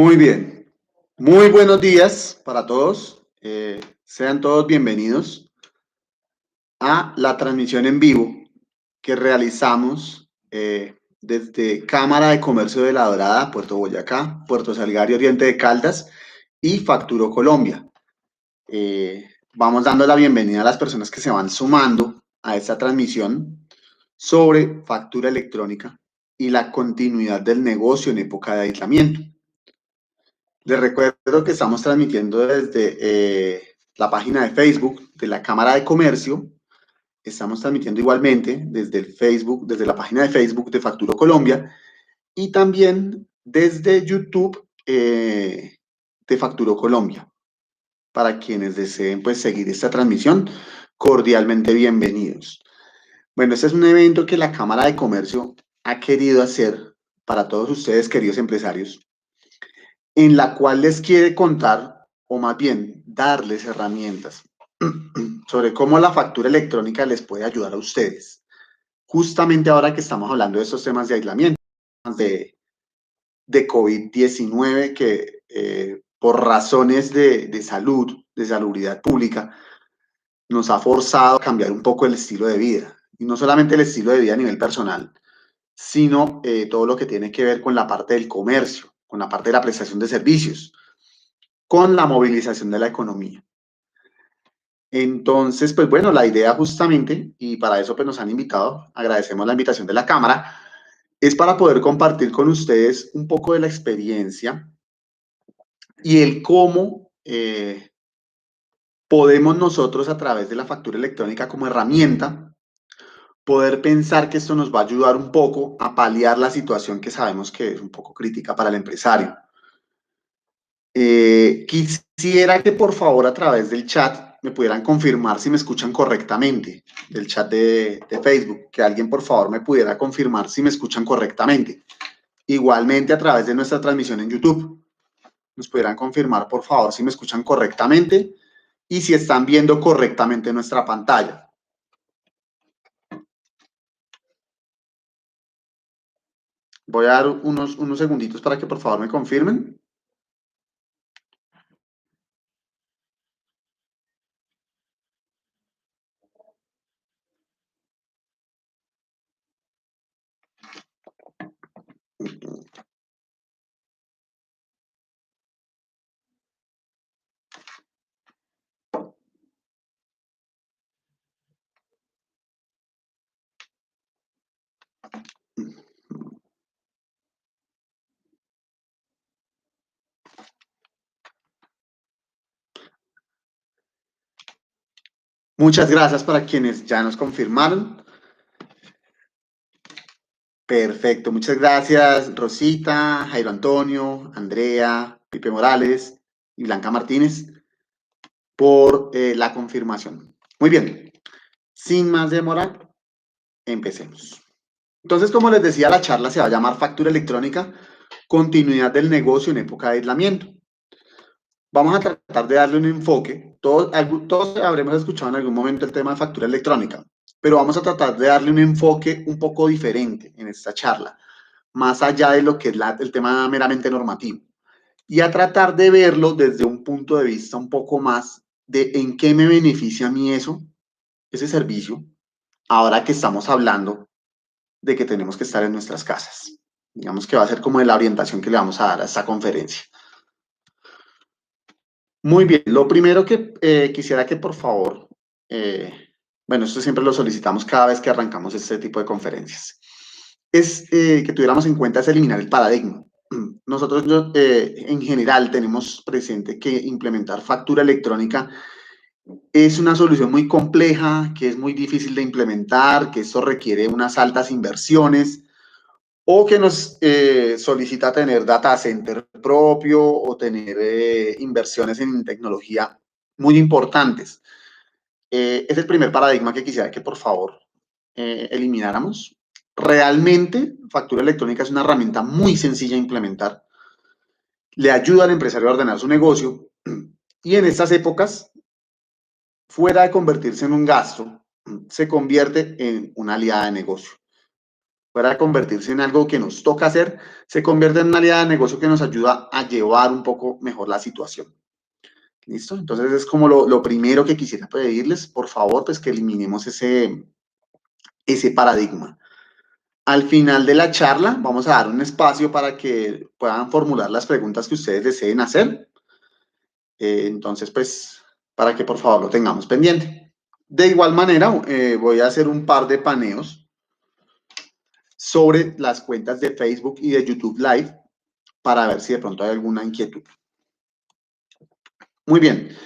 Muy bien. Muy buenos días para todos. Sean todos bienvenidos a la transmisión en vivo que realizamos desde Cámara de Comercio de La Dorada, Puerto Boyacá, Puerto Salgar y Oriente de Caldas y Facturo Colombia. Vamos dando la bienvenida a las personas que se van sumando a esta transmisión sobre factura electrónica y la continuidad del negocio en época de aislamiento. Les recuerdo que estamos transmitiendo desde la página de Facebook de la Cámara de Comercio. Estamos transmitiendo igualmente desde el Facebook, desde la página de Facebook de Facturo Colombia y también desde YouTube de Facturo Colombia. Para quienes deseen pues, seguir esta transmisión, cordialmente bienvenidos. Bueno, este es un evento que la Cámara de Comercio ha querido hacer para todos ustedes, queridos empresarios, en la cual les quiere contar, o más bien darles herramientas sobre cómo la factura electrónica les puede ayudar a ustedes. Justamente ahora que estamos hablando de estos temas de aislamiento, de COVID-19, que por razones de salud, de salubridad pública, nos ha forzado a cambiar un poco el estilo de vida. Y no solamente el estilo de vida a nivel personal, sino todo lo que tiene que ver con la parte del comercio, con la parte de la prestación de servicios, con la movilización de la economía. Entonces, pues bueno, la idea justamente, y para eso pues nos han invitado, agradecemos la invitación de la Cámara, es para poder compartir con ustedes un poco de la experiencia y el cómo podemos nosotros a través de la factura electrónica como herramienta poder pensar que esto nos va a ayudar un poco a paliar la situación que sabemos que es un poco crítica para el empresario. Quisiera que por favor a través del chat me pudieran confirmar si me escuchan correctamente, del chat de Facebook, que alguien por favor me pudiera confirmar si me escuchan correctamente. Igualmente a través de nuestra transmisión en YouTube, nos pudieran confirmar por favor si me escuchan correctamente y si están viendo correctamente nuestra pantalla. Voy a dar unos segunditos para que por favor me confirmen. Muchas gracias para quienes ya nos confirmaron. Perfecto, muchas gracias Rosita, Jairo Antonio, Andrea, Pipe Morales y Blanca Martínez por la confirmación. Muy bien, sin más demora, empecemos. Entonces, como les decía, la charla se va a llamar Factura Electrónica, continuidad del negocio en época de aislamiento. Vamos a tratar de darle un enfoque. Todos habremos escuchado en algún momento el tema de factura electrónica, pero vamos a tratar de darle un enfoque un poco diferente en esta charla, más allá de lo que es el tema meramente normativo, y a tratar de verlo desde un punto de vista un poco más de en qué me beneficia a mí eso, ese servicio, ahora que estamos hablando de que tenemos que estar en nuestras casas. Digamos que va a ser como de la orientación que le vamos a dar a esta conferencia. Muy bien, lo primero que quisiera que por favor, bueno, esto siempre lo solicitamos cada vez que arrancamos este tipo de conferencias, es que tuviéramos en cuenta es eliminar el paradigma. Nosotros en general tenemos presente que implementar factura electrónica es una solución muy compleja, que es muy difícil de implementar, que esto requiere unas altas inversiones o que nos solicita tener data center propio o tener inversiones en tecnología muy importantes. Es el primer paradigma que quisiera que por favor elimináramos. Realmente, factura electrónica es una herramienta muy sencilla de implementar. Le ayuda al empresario a ordenar su negocio y en estas épocas, fuera de convertirse en un gasto, se convierte en una aliada de negocio. fuera de convertirse en algo que nos toca hacer, se convierte en una área de negocio que nos ayuda a llevar un poco mejor la situación. ¿Listo? Entonces es como lo primero que quisiera pedirles, por favor, pues que eliminemos ese paradigma. Al final de la charla vamos a dar un espacio para que puedan formular las preguntas que ustedes deseen hacer. Entonces, pues, para que por favor lo tengamos pendiente. De igual manera, voy a hacer un par de paneos sobre las cuentas de Facebook y de YouTube Live para ver si de pronto hay alguna inquietud. Muy bien.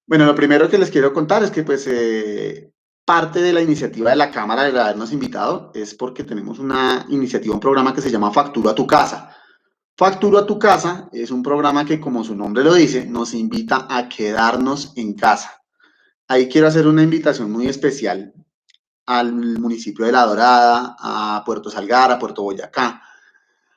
Bueno, lo primero que les quiero contar es que pues parte de la iniciativa de la Cámara de habernos invitado es porque tenemos una iniciativa, un programa que se llama Factura a tu Casa. Factura a tu Casa es un programa que, como su nombre lo dice, nos invita a quedarnos en casa. Ahí quiero hacer una invitación muy especial al municipio de La Dorada, a Puerto Salgar, a Puerto Boyacá,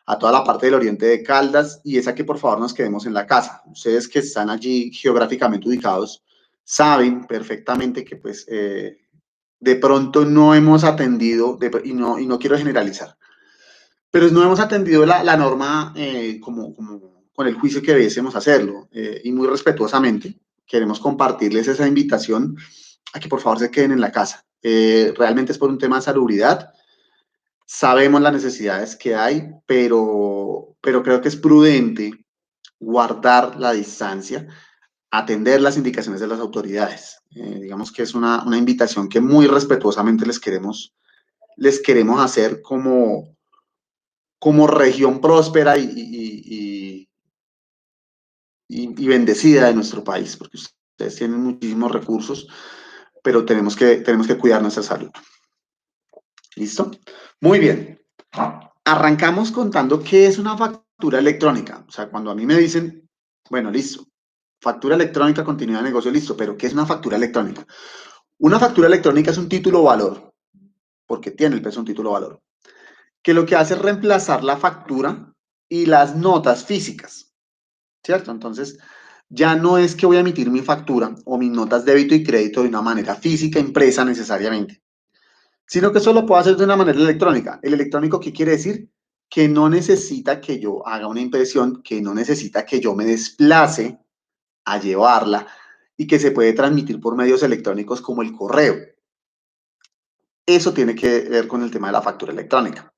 a toda la parte del oriente de Caldas y es a que por favor nos quedemos en la casa. Ustedes que están allí geográficamente ubicados saben perfectamente que pues de pronto no hemos atendido, y no quiero generalizar, pero no hemos atendido la norma como con el juicio que debiésemos hacerlo y muy respetuosamente queremos compartirles esa invitación a que por favor se queden en la casa. Realmente es por un tema de salubridad. Sabemos las necesidades que hay, pero creo que es prudente guardar la distancia, atender las indicaciones de las autoridades. Digamos que es una invitación que muy respetuosamente les queremos hacer como región próspera y bendecida de nuestro país, porque ustedes tienen muchísimos recursos, pero tenemos que cuidar nuestra salud. ¿Listo? Muy bien. Arrancamos contando qué es una factura electrónica. O sea, cuando a mí me dicen, bueno, listo, factura electrónica, continuidad de negocio, listo, pero ¿qué es una factura electrónica? Una factura electrónica es un título valor, porque tiene el peso de un título valor, que lo que hace es reemplazar la factura y las notas físicas, ¿cierto? Entonces, ya no es que voy a emitir mi factura o mis notas débito y crédito de una manera física impresa necesariamente, sino que eso lo puedo hacer de una manera electrónica. ¿El electrónico qué quiere decir? Que no necesita que yo haga una impresión, que no necesita que yo me desplace a llevarla y que se puede transmitir por medios electrónicos como el correo. Eso tiene que ver con el tema de la factura electrónica.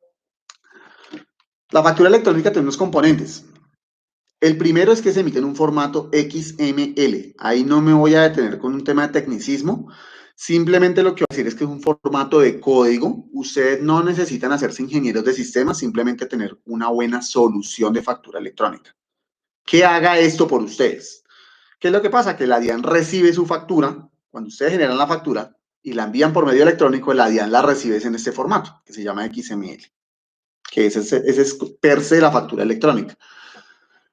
La factura electrónica tiene unos componentes. El primero es que se emite en un formato XML. Ahí no me voy a detener con un tema de tecnicismo. Simplemente lo que voy a decir es que es un formato de código. Ustedes no necesitan hacerse ingenieros de sistemas, simplemente tener una buena solución de factura electrónica. ¿Qué haga esto por ustedes? ¿Qué es lo que pasa? Que la DIAN recibe su factura, cuando ustedes generan la factura y la envían por medio electrónico, la DIAN la recibe en este formato, que se llama XML, que ese es per se la factura electrónica.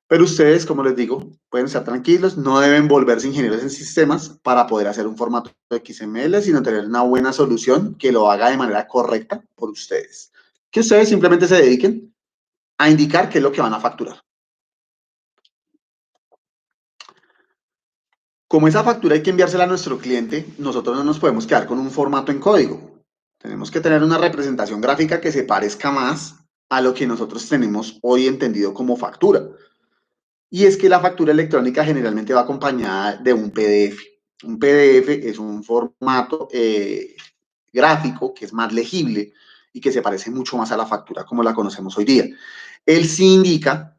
Pero ustedes, como les digo, pueden estar tranquilos, no deben volverse ingenieros en sistemas para poder hacer un formato XML, sino tener una buena solución que lo haga de manera correcta por ustedes. Que ustedes simplemente se dediquen a indicar qué es lo que van a facturar. Como esa factura hay que enviársela a nuestro cliente, nosotros no nos podemos quedar con un formato en código. Tenemos que tener una representación gráfica que se parezca más a lo que nosotros tenemos hoy entendido como factura. Y es que la factura electrónica generalmente va acompañada de un PDF. Un PDF es un formato gráfico que es más legible y que se parece mucho más a la factura como la conocemos hoy día. Él sí indica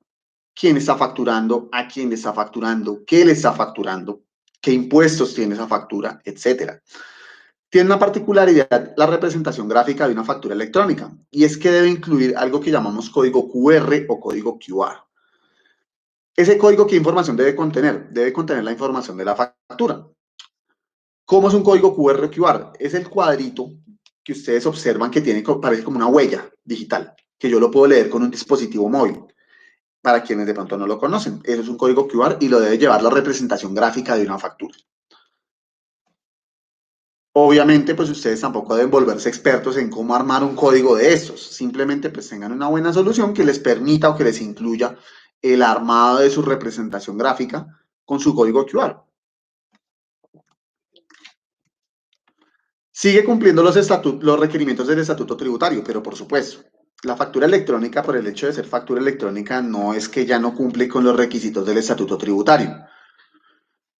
quién está facturando, a quién le está facturando, qué le está facturando, qué impuestos tiene esa factura, etcétera. Tiene una particularidad la representación gráfica de una factura electrónica y es que debe incluir algo que llamamos código QR o código QR. Ese código, ¿qué información debe contener? Debe contener la información de la factura. ¿Cómo es un código QR o QR? Es el cuadrito que ustedes observan que tiene, parece como una huella digital, que yo lo puedo leer con un dispositivo móvil. Para quienes de pronto no lo conocen, eso es un código QR y lo debe llevar la representación gráfica de una factura. Obviamente, pues ustedes tampoco deben volverse expertos en cómo armar un código de estos. Simplemente pues tengan una buena solución que les permita o que les incluya el armado de su representación gráfica con su código QR. Sigue cumpliendo los requerimientos del estatuto tributario, pero por supuesto, la factura electrónica, por el hecho de ser factura electrónica, no es que ya no cumple con los requisitos del estatuto tributario.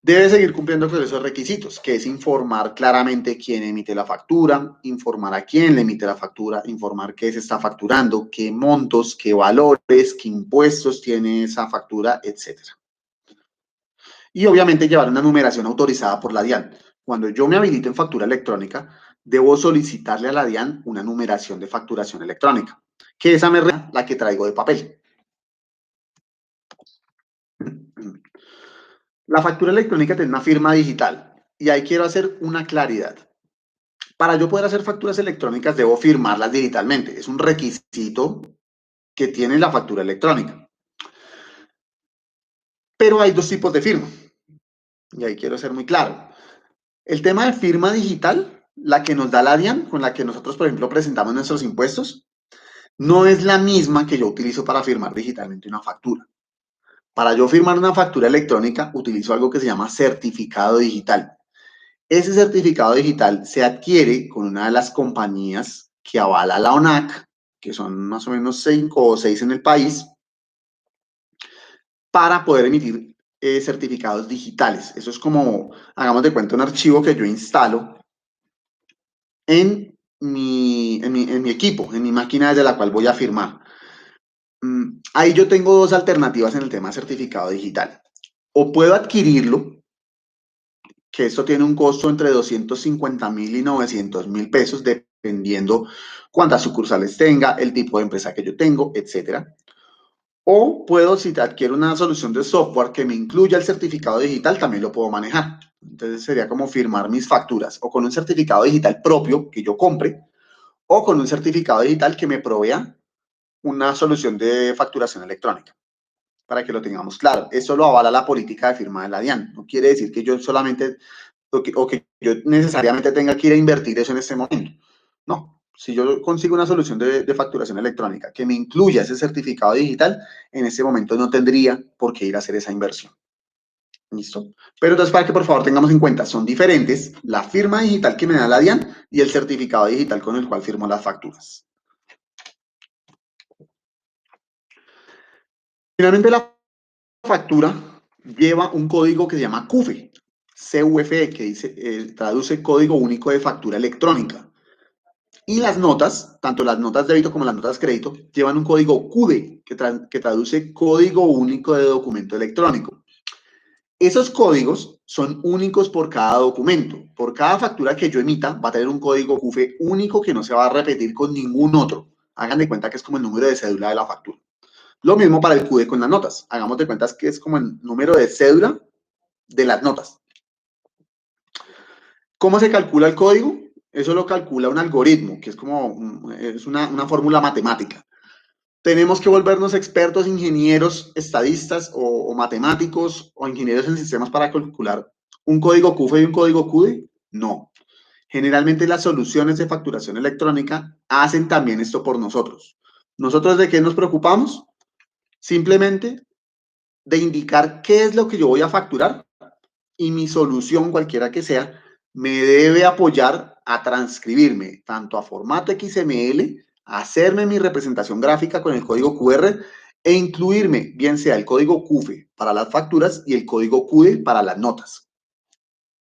Debe seguir cumpliendo con esos requisitos, que es informar claramente quién emite la factura, informar a quién le emite la factura, informar qué se está facturando, qué montos, qué valores, qué impuestos tiene esa factura, etcétera. Y obviamente llevar una numeración autorizada por la DIAN. Cuando yo me habilito en factura electrónica, debo solicitarle a la DIAN una numeración de facturación electrónica, que esa me la que traigo de papel. La factura electrónica tiene una firma digital y ahí quiero hacer una claridad. Para yo poder hacer facturas electrónicas debo firmarlas digitalmente. Es un requisito que tiene la factura electrónica. Pero hay dos tipos de firma y ahí quiero ser muy claro. El tema de firma digital, la que nos da la DIAN, con la que nosotros, por ejemplo, presentamos nuestros impuestos, no es la misma que yo utilizo para firmar digitalmente una factura. Para yo firmar una factura electrónica utilizo algo que se llama certificado digital. Ese certificado digital se adquiere con una de las compañías que avala la ONAC, que son más o menos 5 o 6 en el país, para poder emitir certificados digitales. Eso es como, hagamos de cuenta, un archivo que yo instalo en mi equipo, en mi máquina desde la cual voy a firmar. Ahí yo tengo dos alternativas en el tema de certificado digital. O puedo adquirirlo, que esto tiene un costo entre 250.000 y 900.000 pesos, dependiendo cuántas sucursales tenga, el tipo de empresa que yo tengo, etcétera. O puedo, si te adquiero una solución de software que me incluya el certificado digital, también lo puedo manejar. Entonces sería como firmar mis facturas o con un certificado digital propio que yo compre o con un certificado digital que me provea una solución de facturación electrónica, para que lo tengamos claro. Eso lo avala la política de firma de la DIAN. No quiere decir que yo solamente o que yo necesariamente tenga que ir a invertir eso en este momento. No, si yo consigo una solución de facturación electrónica que me incluya ese certificado digital, en este momento no tendría por qué ir a hacer esa inversión. ¿Listo? Pero entonces, para que por favor tengamos en cuenta, son diferentes la firma digital que me da la DIAN y el certificado digital con el cual firmo las facturas. Finalmente, la factura lleva un código que se llama CUFE, CUFE, que dice, traduce Código Único de Factura Electrónica. Y las notas, tanto las notas de débito como las notas de crédito, llevan un código CUDE, que traduce Código Único de Documento Electrónico. Esos códigos son únicos por cada documento. Por cada factura que yo emita, va a tener un código CUFE único que no se va a repetir con ningún otro. Hagan de cuenta que es como el número de cédula de la factura. Lo mismo para el CUDE con las notas. Hagamos de cuenta que es como el número de cédula de las notas. ¿Cómo se calcula el código? Eso lo calcula un algoritmo, que es como es una fórmula matemática. Tenemos que volvernos expertos, ingenieros, estadistas o matemáticos o ingenieros en sistemas para calcular un código CUFE y un código CUDE. No. Generalmente las soluciones de facturación electrónica hacen también esto por nosotros. ¿Nosotros de qué nos preocupamos? Simplemente de indicar qué es lo que yo voy a facturar y mi solución, cualquiera que sea, me debe apoyar a transcribirme tanto a formato XML, a hacerme mi representación gráfica con el código QR e incluirme, bien sea el código CUFE para las facturas y el código CUDE para las notas.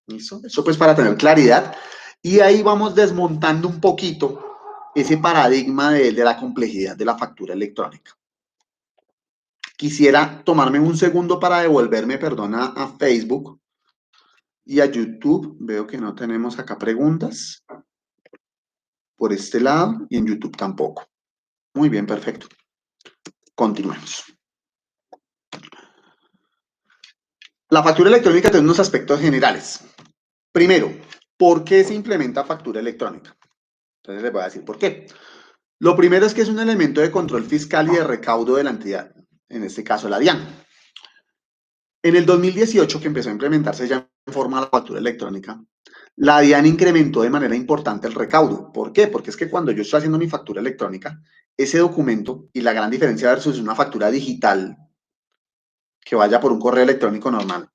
¿Listo? Eso pues para tener claridad. Y ahí vamos desmontando un poquito ese paradigma de la complejidad de la factura electrónica. Quisiera tomarme un segundo para devolverme, perdona, a Facebook y a YouTube. Veo que no tenemos acá preguntas por este lado y en YouTube tampoco. Muy bien, perfecto. Continuemos. La factura electrónica tiene unos aspectos generales. Primero, ¿por qué se implementa factura electrónica? Entonces les voy a decir por qué. Lo primero es que es un elemento de control fiscal y de recaudo de la entidad, en este caso la DIAN. En el 2018, que empezó a implementarse ya en forma la factura electrónica, la DIAN incrementó de manera importante el recaudo. ¿Por qué? Porque es que cuando yo estoy haciendo mi factura electrónica, ese documento, y la gran diferencia versus una factura digital que vaya por un correo electrónico normal,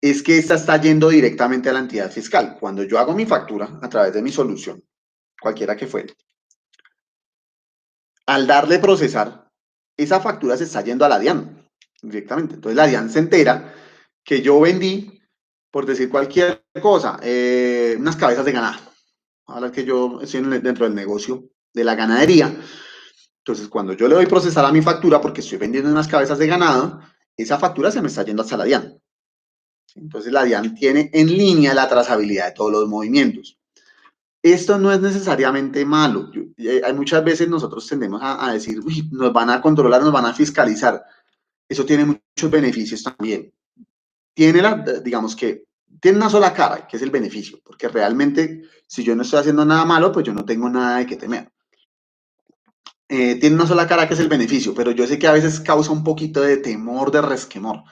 es que esta está yendo directamente a la entidad fiscal. Cuando yo hago mi factura a través de mi solución, cualquiera que fuere, Al darle procesar, esa factura se está yendo a la DIAN directamente. Entonces la DIAN se entera que yo vendí, por decir cualquier cosa, unas cabezas de ganado. Ahora que yo estoy dentro del negocio de la ganadería, entonces cuando yo le doy procesar a mi factura porque estoy vendiendo unas cabezas de ganado, esa factura se me está yendo hasta la DIAN. Entonces la DIAN tiene en línea la trazabilidad de todos los movimientos. Esto no es necesariamente malo. Hay muchas veces nosotros tendemos a decir, uy, nos van a controlar, nos van a fiscalizar. Eso tiene muchos beneficios también. Tiene, digamos que, tiene una sola cara, que es el beneficio, porque realmente si yo no estoy haciendo nada malo, pues yo no tengo nada de qué temer. Tiene una sola cara que es el beneficio, pero yo sé que a veces causa un poquito de temor, de resquemor.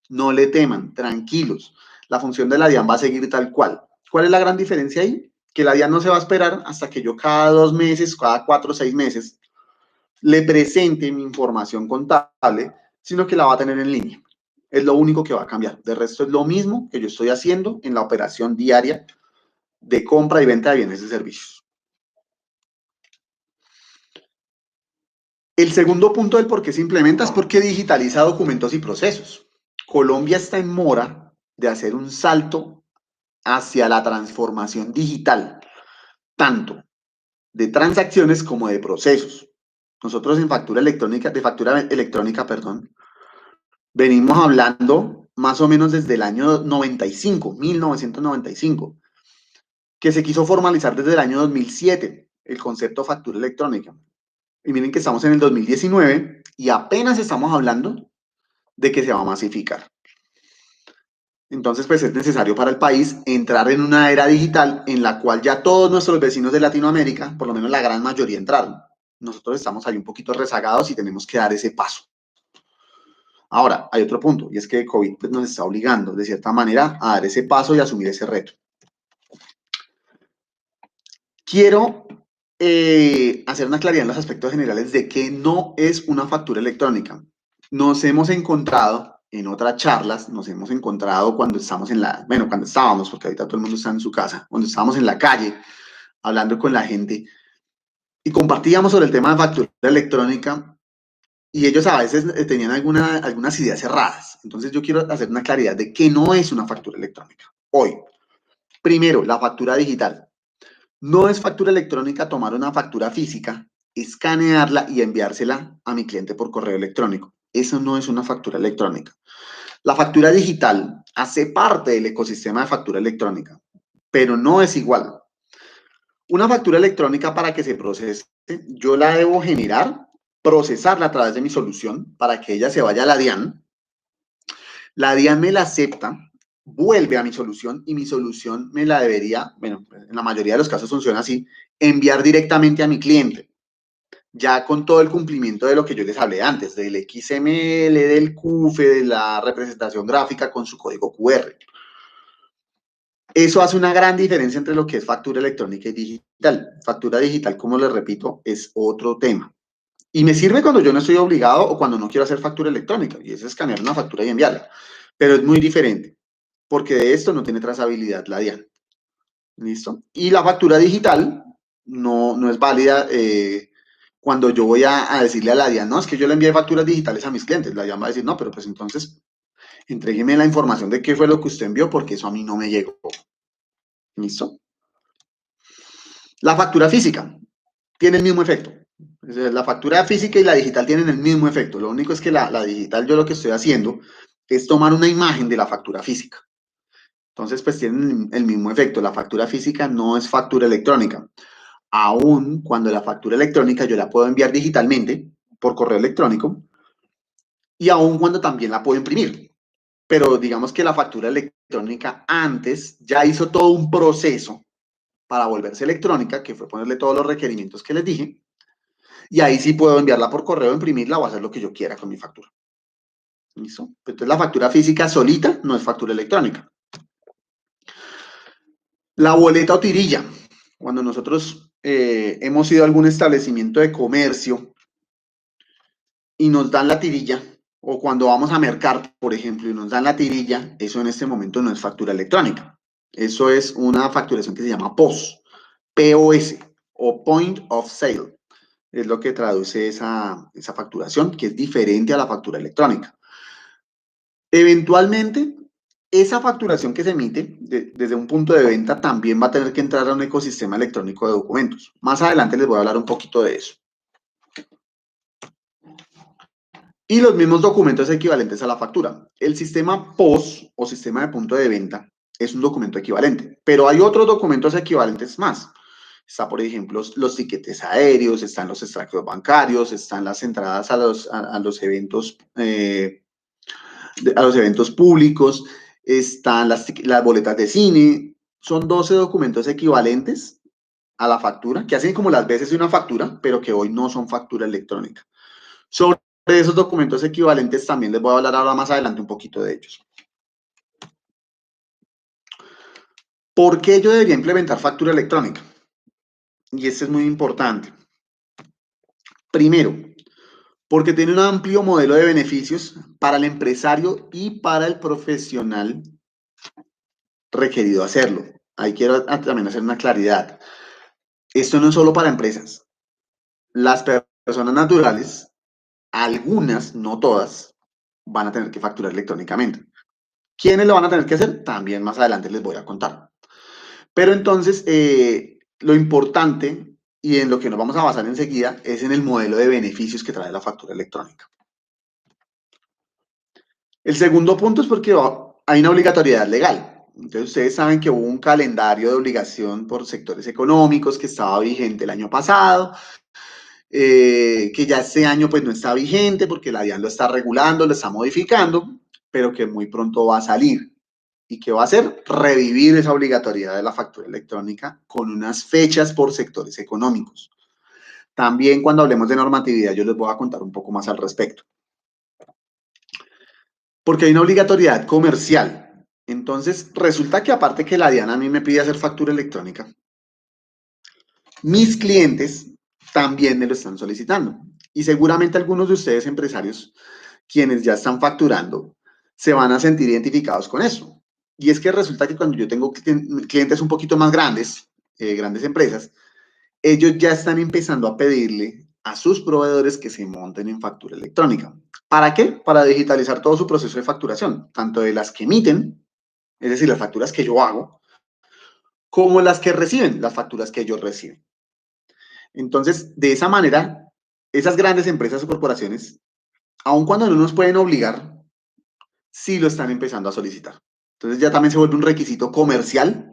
No le teman, tranquilos. La función de la DIAN va a seguir tal cual. ¿Cuál es la gran diferencia ahí? Que la DIAN no se va a esperar hasta que yo cada 2 meses, cada 4 o 6 meses, le presente mi información contable, sino que la va a tener en línea. Es lo único que va a cambiar. De resto es lo mismo que yo estoy haciendo en la operación diaria de compra y venta de bienes y servicios. El segundo punto del por qué se implementa es porque digitaliza documentos y procesos. Colombia está en mora de hacer un salto hacia la transformación digital, tanto de transacciones como de procesos. Nosotros en factura electrónica, perdón, venimos hablando más o menos desde el año 95, 1995, que se quiso formalizar desde el año 2007 el concepto de factura electrónica. Y miren que estamos en el 2019 y apenas estamos hablando de que se va a masificar. Entonces, pues es necesario para el país entrar en una era digital en la cual ya todos nuestros vecinos de Latinoamérica, por lo menos la gran mayoría, entraron. Nosotros estamos ahí un poquito rezagados y tenemos que dar ese paso. Ahora, hay otro punto, y es que COVID pues, nos está obligando, de cierta manera, a dar ese paso y asumir ese reto. Quiero hacer una claridad en los aspectos generales de qué no es una factura electrónica. Nos hemos encontrado en otras charlas, nos hemos encontrado cuando estamos cuando estábamos, porque ahorita todo el mundo está en su casa, cuando estábamos en la calle hablando con la gente y compartíamos sobre el tema de factura electrónica y ellos a veces tenían algunas ideas cerradas. Entonces yo quiero hacer una claridad de qué no es una factura electrónica. Hoy, primero, la factura digital. No es factura electrónica tomar una factura física, escanearla y enviársela a mi cliente por correo electrónico. Eso no es una factura electrónica. La factura digital hace parte del ecosistema de factura electrónica, pero no es igual. Una factura electrónica para que se procese, yo la debo generar, procesarla a través de mi solución para que ella se vaya a la DIAN. La DIAN me la acepta, vuelve a mi solución y mi solución me la debería, bueno, en la mayoría de los casos funciona así, enviar directamente a mi cliente, ya con todo el cumplimiento de lo que yo les hablé antes, del XML, del CUFE, de la representación gráfica con su código QR. Eso hace una gran diferencia entre lo que es factura electrónica y digital. Factura digital, como les repito, es otro tema. Y me sirve cuando yo no estoy obligado o cuando no quiero hacer factura electrónica, y es escanear una factura y enviarla. Pero es muy diferente, porque de esto no tiene trazabilidad la DIAN. ¿Listo? Y la factura digital no es válida cuando yo voy a decirle a la DIAN, no, es que yo le envié facturas digitales a mis clientes. La DIAN va a decir, no, pero pues entonces entrégueme la información de qué fue lo que usted envió, porque eso a mí no me llegó. ¿Listo? La factura física tiene el mismo efecto. La factura física y la digital tienen el mismo efecto. Lo único es que la digital yo lo que estoy haciendo es tomar una imagen de la factura física. Entonces, pues tienen el mismo efecto. La factura física no es factura electrónica. Aún cuando la factura electrónica yo la puedo enviar digitalmente por correo electrónico y aún cuando también la puedo imprimir. Pero digamos que la factura electrónica antes ya hizo todo un proceso para volverse electrónica, que fue ponerle todos los requerimientos que les dije, y ahí sí puedo enviarla por correo, imprimirla o hacer lo que yo quiera con mi factura. ¿Listo? Entonces la factura física solita no es factura electrónica. La boleta o tirilla. Cuando nosotros hemos ido a algún establecimiento de comercio y nos dan la tirilla, o cuando vamos a mercar, por ejemplo, y nos dan la tirilla, eso en este momento no es factura electrónica. Eso es una facturación que se llama POS, POS, o Point of Sale. es lo que traduce esa facturación, que es diferente a la factura electrónica. Eventualmente, esa facturación que se emite desde un punto de venta también va a tener que entrar a un ecosistema electrónico de documentos. Más adelante les voy a hablar un poquito de eso. Y los mismos documentos equivalentes a la factura. El sistema POS o sistema de punto de venta es un documento equivalente, pero hay otros documentos equivalentes más. Está, por ejemplo, los tiquetes aéreos, están los extractos bancarios, están las entradas a los eventos a los eventos públicos, están las boletas de cine. Son 12 documentos equivalentes a la factura, que hacen como las veces de una factura, pero que hoy no son factura electrónica. Sobre esos documentos equivalentes también les voy a hablar ahora más adelante un poquito de ellos. ¿Por qué yo debería implementar factura electrónica? Y esto es muy importante. Primero, porque tiene un amplio modelo de beneficios para el empresario y para el profesional requerido hacerlo. Ahí quiero también hacer una claridad. Esto no es solo para empresas. Las personas naturales, algunas, no todas, van a tener que facturar electrónicamente. ¿Quiénes lo van a tener que hacer? También más adelante les voy a contar. Pero entonces, lo importante y en lo que nos vamos a basar enseguida es en el modelo de beneficios que trae la factura electrónica. El segundo punto es porque hay una obligatoriedad legal. Entonces, ustedes saben que hubo un calendario de obligación por sectores económicos que estaba vigente el año pasado, que ya este año pues no está vigente porque la DIAN lo está regulando, lo está modificando, pero que muy pronto va a salir. ¿Y qué va a hacer? Revivir esa obligatoriedad de la factura electrónica con unas fechas por sectores económicos. También cuando hablemos de normatividad yo les voy a contar un poco más al respecto. Porque hay una obligatoriedad comercial. Entonces, resulta que aparte que la DIAN a mí me pide hacer factura electrónica, mis clientes también me lo están solicitando. Y seguramente algunos de ustedes, empresarios, quienes ya están facturando, se van a sentir identificados con eso. Y es que resulta que cuando yo tengo clientes un poquito más grandes, grandes empresas, ellos ya están empezando a pedirle a sus proveedores que se monten en factura electrónica. ¿Para qué? Para digitalizar todo su proceso de facturación, tanto de las que emiten, es decir, las facturas que yo hago, como las que reciben, las facturas que ellos reciben. Entonces, de esa manera, esas grandes empresas o corporaciones, aun cuando no nos pueden obligar, sí lo están empezando a solicitar. Entonces ya también se vuelve un requisito comercial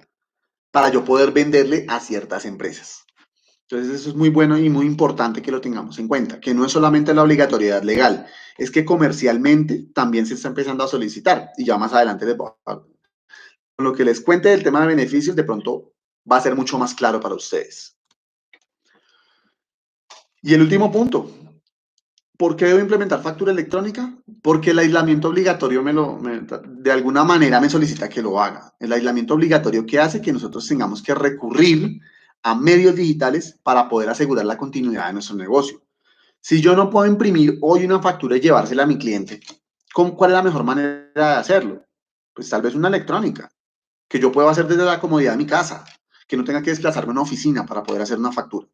para yo poder venderle a ciertas empresas. Entonces eso es muy bueno y muy importante que lo tengamos en cuenta, que no es solamente la obligatoriedad legal, es que comercialmente también se está empezando a solicitar y ya más adelante les voy a... Con lo que les cuente del tema de beneficios, de pronto va a ser mucho más claro para ustedes. Y el último punto, ¿por qué debo implementar factura electrónica? Porque el aislamiento obligatorio de alguna manera me solicita que lo haga. El aislamiento obligatorio que hace que nosotros tengamos que recurrir a medios digitales para poder asegurar la continuidad de nuestro negocio. Si yo no puedo imprimir hoy una factura y llevársela a mi cliente, ¿cuál es la mejor manera de hacerlo? Pues tal vez una electrónica, que yo pueda hacer desde la comodidad de mi casa, que no tenga que desplazarme a una oficina para poder hacer una factura.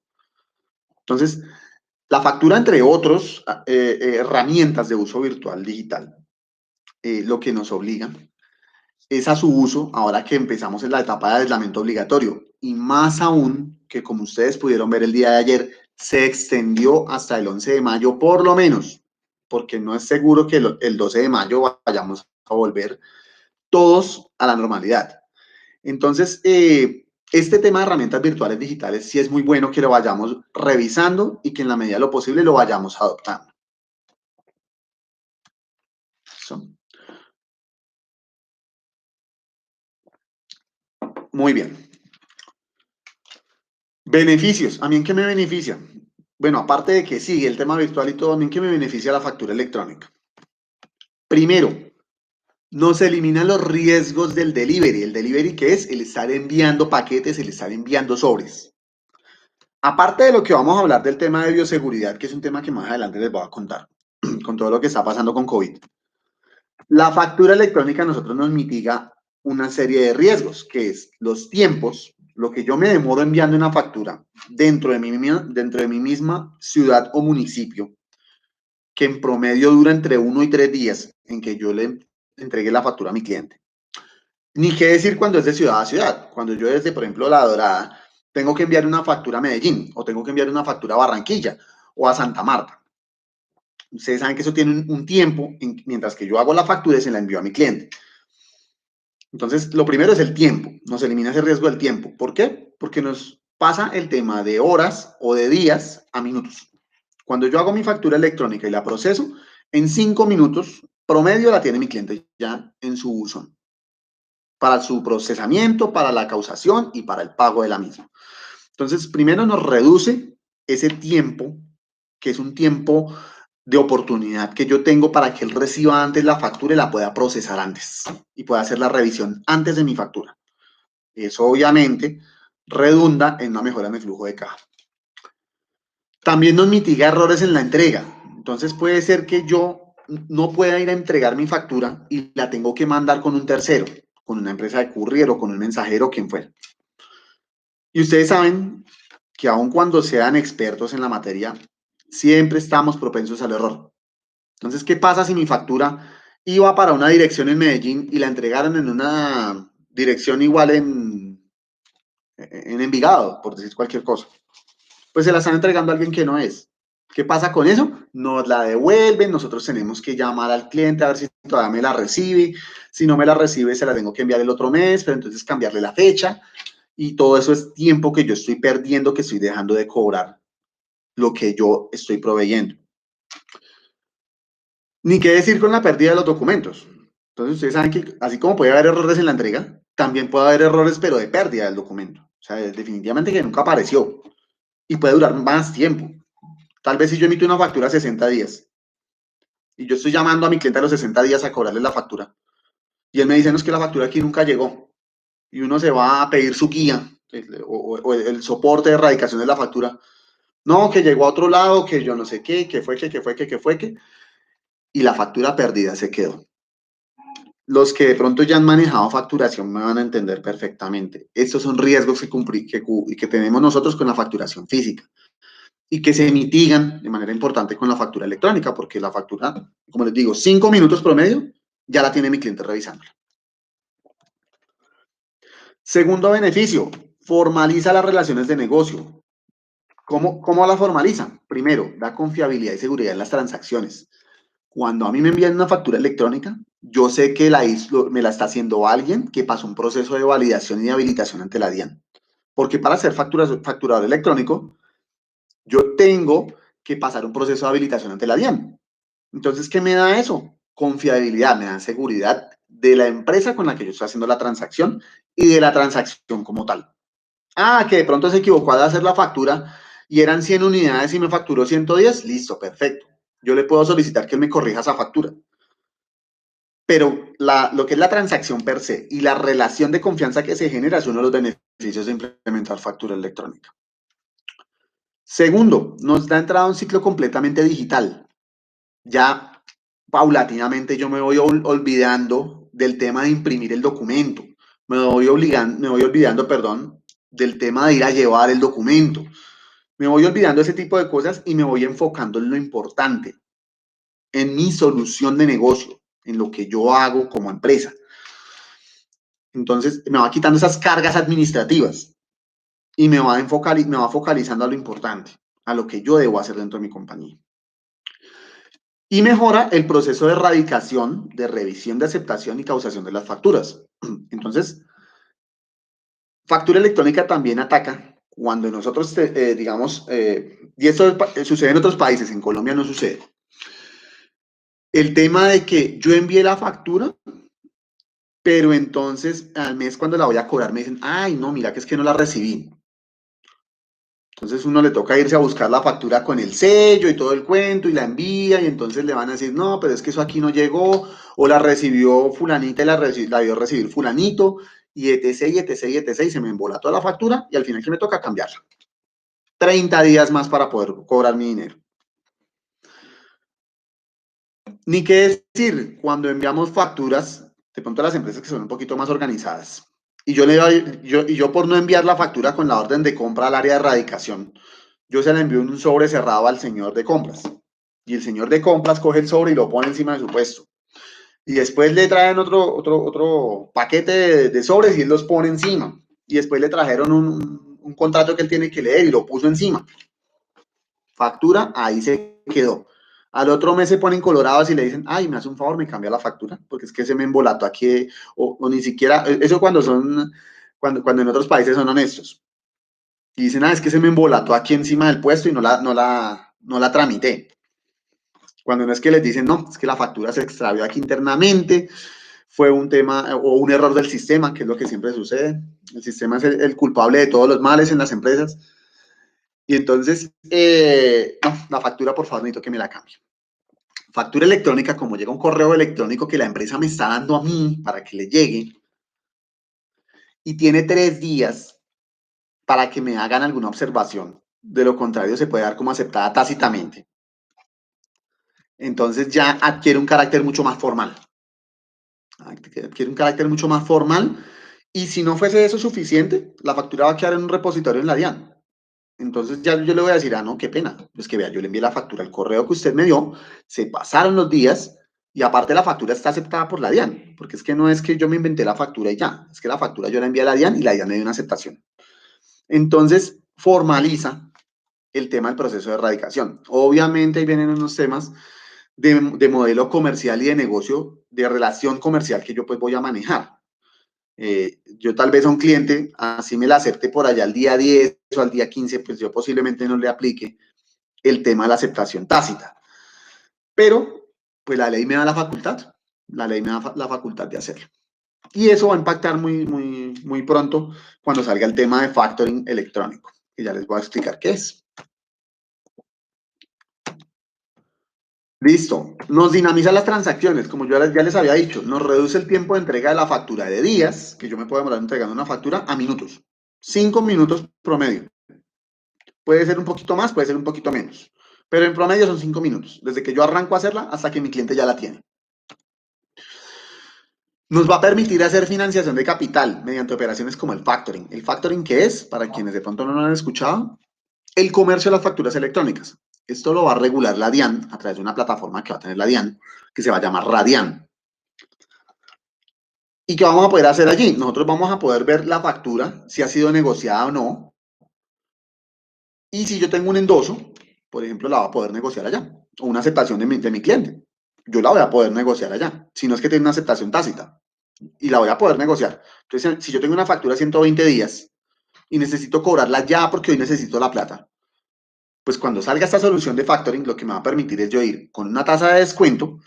Entonces, la factura, entre otros herramientas de uso virtual digital, lo que nos obliga es a su uso ahora que empezamos en la etapa de aislamiento obligatorio. Y más aún que, como ustedes pudieron ver el día de ayer, se extendió hasta el 11 de mayo por lo menos, porque no es seguro que el 12 de mayo vayamos a volver todos a la normalidad. Entonces, este tema de herramientas virtuales digitales sí es muy bueno que lo vayamos revisando y que en la medida de lo posible lo vayamos adoptando. ¿Eso? Muy bien. Beneficios. ¿A mí en qué me beneficia? Bueno, aparte de que sí, el tema virtual y todo, ¿a mí en qué me beneficia la factura electrónica? Primero, nos elimina los riesgos del delivery. ¿El delivery qué es? El estar enviando paquetes, el estar enviando sobres. Aparte de lo que vamos a hablar del tema de bioseguridad, que es un tema que más adelante les voy a contar, con todo lo que está pasando con COVID. La factura electrónica a nosotros nos mitiga una serie de riesgos, que es los tiempos. lo que yo me demoro enviando una factura dentro de mi misma ciudad o municipio, que en promedio dura entre 1 y 3 días en que yo le entregue la factura a mi cliente. Ni qué decir cuando es de ciudad a ciudad. Cuando yo desde, por ejemplo, La Dorada, tengo que enviar una factura a Medellín, o tengo que enviar una factura a Barranquilla, o a Santa Marta. Ustedes saben que eso tiene un tiempo, mientras que yo hago la factura y se la envío a mi cliente. Entonces, lo primero es el tiempo. Nos elimina ese riesgo del tiempo. ¿Por qué? Porque nos pasa el tema de horas o de días a minutos. Cuando yo hago mi factura electrónica y la proceso, en 5 minutos promedio la tiene mi cliente ya en su uso, para su procesamiento, para la causación y para el pago de la misma. Entonces, primero nos reduce ese tiempo, que es un tiempo de oportunidad que yo tengo para que él reciba antes la factura y la pueda procesar antes y pueda hacer la revisión antes de mi factura. Eso obviamente redunda en una mejora en el flujo de caja. También nos mitiga errores en la entrega. Entonces puede ser que yo no pueda ir a entregar mi factura y la tengo que mandar con un tercero, con una empresa de courier o con un mensajero, quien fuera. Y ustedes saben que aun cuando sean expertos en la materia, siempre estamos propensos al error. Entonces, ¿qué pasa si mi factura iba para una dirección en Medellín y la entregaron en una dirección igual en Envigado, por decir cualquier cosa? Pues se la están entregando a alguien que no es. ¿Qué pasa con eso? Nos la devuelven, nosotros tenemos que llamar al cliente a ver si todavía me la recibe. Si no me la recibe, se la tengo que enviar el otro mes, pero entonces cambiarle la fecha. Y todo eso es tiempo que yo estoy perdiendo, que estoy dejando de cobrar lo que yo estoy proveyendo. Ni qué decir con la pérdida de los documentos. Entonces, ustedes saben que así como puede haber errores en la entrega, también puede haber errores, pero de pérdida del documento. O sea, definitivamente que nunca apareció y puede durar más tiempo. Tal vez si yo emito una factura a 60 días y yo estoy llamando a mi cliente a los 60 días a cobrarle la factura y él me dice, no, es que la factura aquí nunca llegó, y uno se va a pedir su guía o el soporte de erradicación de la factura. No, que llegó a otro lado, que yo no sé qué, que fue, que, y la factura perdida se quedó. Los que de pronto ya han manejado facturación me van a entender perfectamente. Estos son riesgos que tenemos nosotros con la facturación física y que se mitigan de manera importante con la factura electrónica, porque la factura, como les digo, 5 minutos promedio, ya la tiene mi cliente revisándola. Segundo beneficio, formaliza las relaciones de negocio. ¿Cómo la formaliza? Primero, da confiabilidad y seguridad en las transacciones. Cuando a mí me envían una factura electrónica, yo sé que me la está haciendo alguien que pasó un proceso de validación y de habilitación ante la DIAN. Porque para ser facturador electrónico, yo tengo que pasar un proceso de habilitación ante la DIAN. Entonces, ¿qué me da eso? Confiabilidad, me da seguridad de la empresa con la que yo estoy haciendo la transacción y de la transacción como tal. Ah, que de pronto se equivocó al hacer la factura y eran 100 unidades y me facturó 110, listo, perfecto. Yo le puedo solicitar que él me corrija esa factura. Pero lo que es la transacción per se y la relación de confianza que se genera es uno de los beneficios de implementar factura electrónica. Segundo, nos da entrada a un ciclo completamente digital. Ya paulatinamente yo me voy olvidando del tema de imprimir el documento. Me voy olvidando, perdón, del tema de ir a llevar el documento. Me voy olvidando ese tipo de cosas y me voy enfocando en lo importante, en mi solución de negocio, en lo que yo hago como empresa. Entonces, me va quitando esas cargas administrativas y me va focalizando a lo importante, a lo que yo debo hacer dentro de mi compañía. Y mejora el proceso de erradicación, de revisión, de aceptación y causación de las facturas. Entonces, factura electrónica también ataca cuando nosotros, digamos, y esto sucede en otros países, en Colombia no sucede. El tema de que yo envié la factura, pero entonces al mes cuando la voy a cobrar me dicen, ay, no, mira que es que no la recibí. Entonces uno le toca irse a buscar la factura con el sello y todo el cuento y la envía y entonces le van a decir, no, pero es que eso aquí no llegó o la recibió fulanita y la vio recibir fulanito y etc, y etc, y etc, y se me embola toda la factura y al final que me toca cambiarla. 30 días más para poder cobrar mi dinero. Ni qué decir, cuando enviamos facturas, de pronto las empresas que son un poquito más organizadas, y yo por no enviar la factura con la orden de compra al área de erradicación, yo se la envío en un sobre cerrado al señor de compras. Y el señor de compras coge el sobre y lo pone encima de su puesto. Y después le traen otro paquete de sobres y él los pone encima. Y después le trajeron un contrato que él tiene que leer y lo puso encima. Factura, ahí se quedó. Al otro mes se ponen colorados y le dicen, ay, me hace un favor, me cambia la factura, porque es que se me embolató aquí, o ni siquiera, eso cuando en otros países son honestos. Y dicen, es que se me embolató aquí encima del puesto y no la tramité. Cuando no es que les dicen, no, es que la factura se extravió aquí internamente, fue un tema o un error del sistema, que es lo que siempre sucede. El sistema es el culpable de todos los males en las empresas. Y entonces, no, la factura, por favor, necesito que me la cambie. Factura electrónica, como llega un correo electrónico que la empresa me está dando a mí para que le llegue, y tiene 3 días para que me hagan alguna observación. De lo contrario, se puede dar como aceptada tácitamente. Entonces ya adquiere un carácter mucho más formal. Adquiere un carácter mucho más formal. Y si no fuese eso suficiente, la factura va a quedar en un repositorio en la DIAN. Entonces ya yo le voy a decir, no, qué pena. Pues que vea, yo le envié la factura al correo que usted me dio, se pasaron los días y aparte la factura está aceptada por la DIAN, porque es que no es que yo me inventé la factura y ya, es que la factura yo la envié a la DIAN y la DIAN me dio una aceptación. Entonces formaliza el tema del proceso de erradicación. Obviamente ahí vienen unos temas de modelo comercial y de negocio, de relación comercial que yo pues voy a manejar. Yo tal vez a un cliente, así me la acepte por allá al día 10 o al día 15, pues yo posiblemente no le aplique el tema de la aceptación tácita. Pero, pues la ley me da la ley me da la facultad de hacerlo. Y eso va a impactar muy pronto cuando salga el tema de factoring electrónico, que ya les voy a explicar qué es. Listo, nos dinamiza las transacciones, como yo ya les había dicho, nos reduce el tiempo de entrega de la factura de días, que yo me puedo demorar entregando una factura, a minutos. 5 minutos promedio. Puede ser un poquito más, puede ser un poquito menos. Pero en promedio son 5 minutos, desde que yo arranco a hacerla hasta que mi cliente ya la tiene. Nos va a permitir hacer financiación de capital mediante operaciones como el factoring. ¿El factoring qué es? Para quienes de pronto no lo han escuchado, el comercio de las facturas electrónicas. Esto lo va a regular la DIAN a través de una plataforma que va a tener la DIAN, que se va a llamar Radian. ¿Y qué vamos a poder hacer allí? Nosotros vamos a poder ver la factura, si ha sido negociada o no. Y si yo tengo un endoso, por ejemplo, la va a poder negociar allá. O una aceptación de mi cliente. Yo la voy a poder negociar allá. Si no es que tiene una aceptación tácita. Y la voy a poder negociar. Entonces, si yo tengo una factura a 120 días y necesito cobrarla ya porque hoy necesito la plata, pues cuando salga esta solución de factoring, lo que me va a permitir es yo ir con una tasa de descuento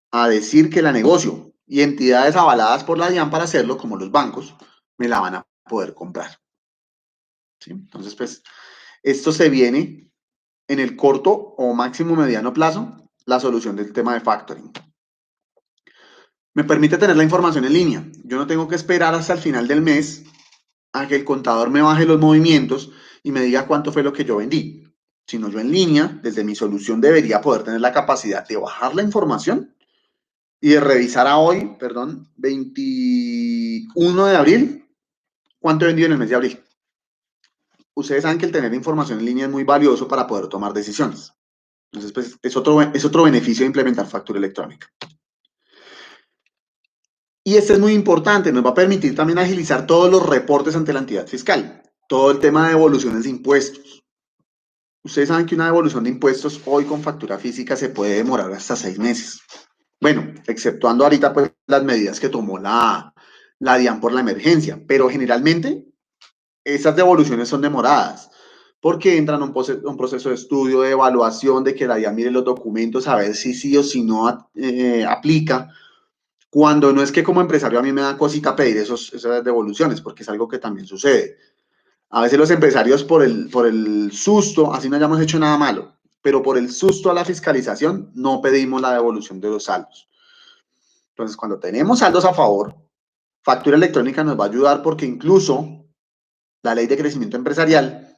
a decir que la negocio y entidades avaladas por la DIAN para hacerlo, como los bancos, me la van a poder comprar. ¿Sí? Entonces, pues, esto se viene en el corto o máximo mediano plazo, la solución del tema de factoring. Me permite tener la información en línea. Yo no tengo que esperar hasta el final del mes a que el contador me baje los movimientos y me diga cuánto fue lo que yo vendí. Sino yo en línea, desde mi solución, debería poder tener la capacidad de bajar la información y de revisar a hoy, perdón, 21 de abril, cuánto he vendido en el mes de abril. Ustedes saben que el tener información en línea es muy valioso para poder tomar decisiones. Entonces, pues, es otro beneficio de implementar factura electrónica. Y este es muy importante, nos va a permitir también agilizar todos los reportes ante la entidad fiscal, todo el tema de devoluciones de impuestos. Ustedes saben que una devolución de impuestos hoy con factura física se puede demorar hasta 6 meses. Bueno, exceptuando ahorita pues las medidas que tomó la DIAN por la emergencia, pero generalmente esas devoluciones son demoradas porque entran a un proceso de estudio, de evaluación, de que la DIAN mire los documentos a ver si sí o si no aplica. Cuando no es que como empresario a mí me da cosita pedir esas devoluciones, porque es algo que también sucede. A veces los empresarios por el susto, así no hayamos hecho nada malo, pero por el susto a la fiscalización no pedimos la devolución de los saldos. Entonces, cuando tenemos saldos a favor, factura electrónica nos va a ayudar porque incluso la ley de crecimiento empresarial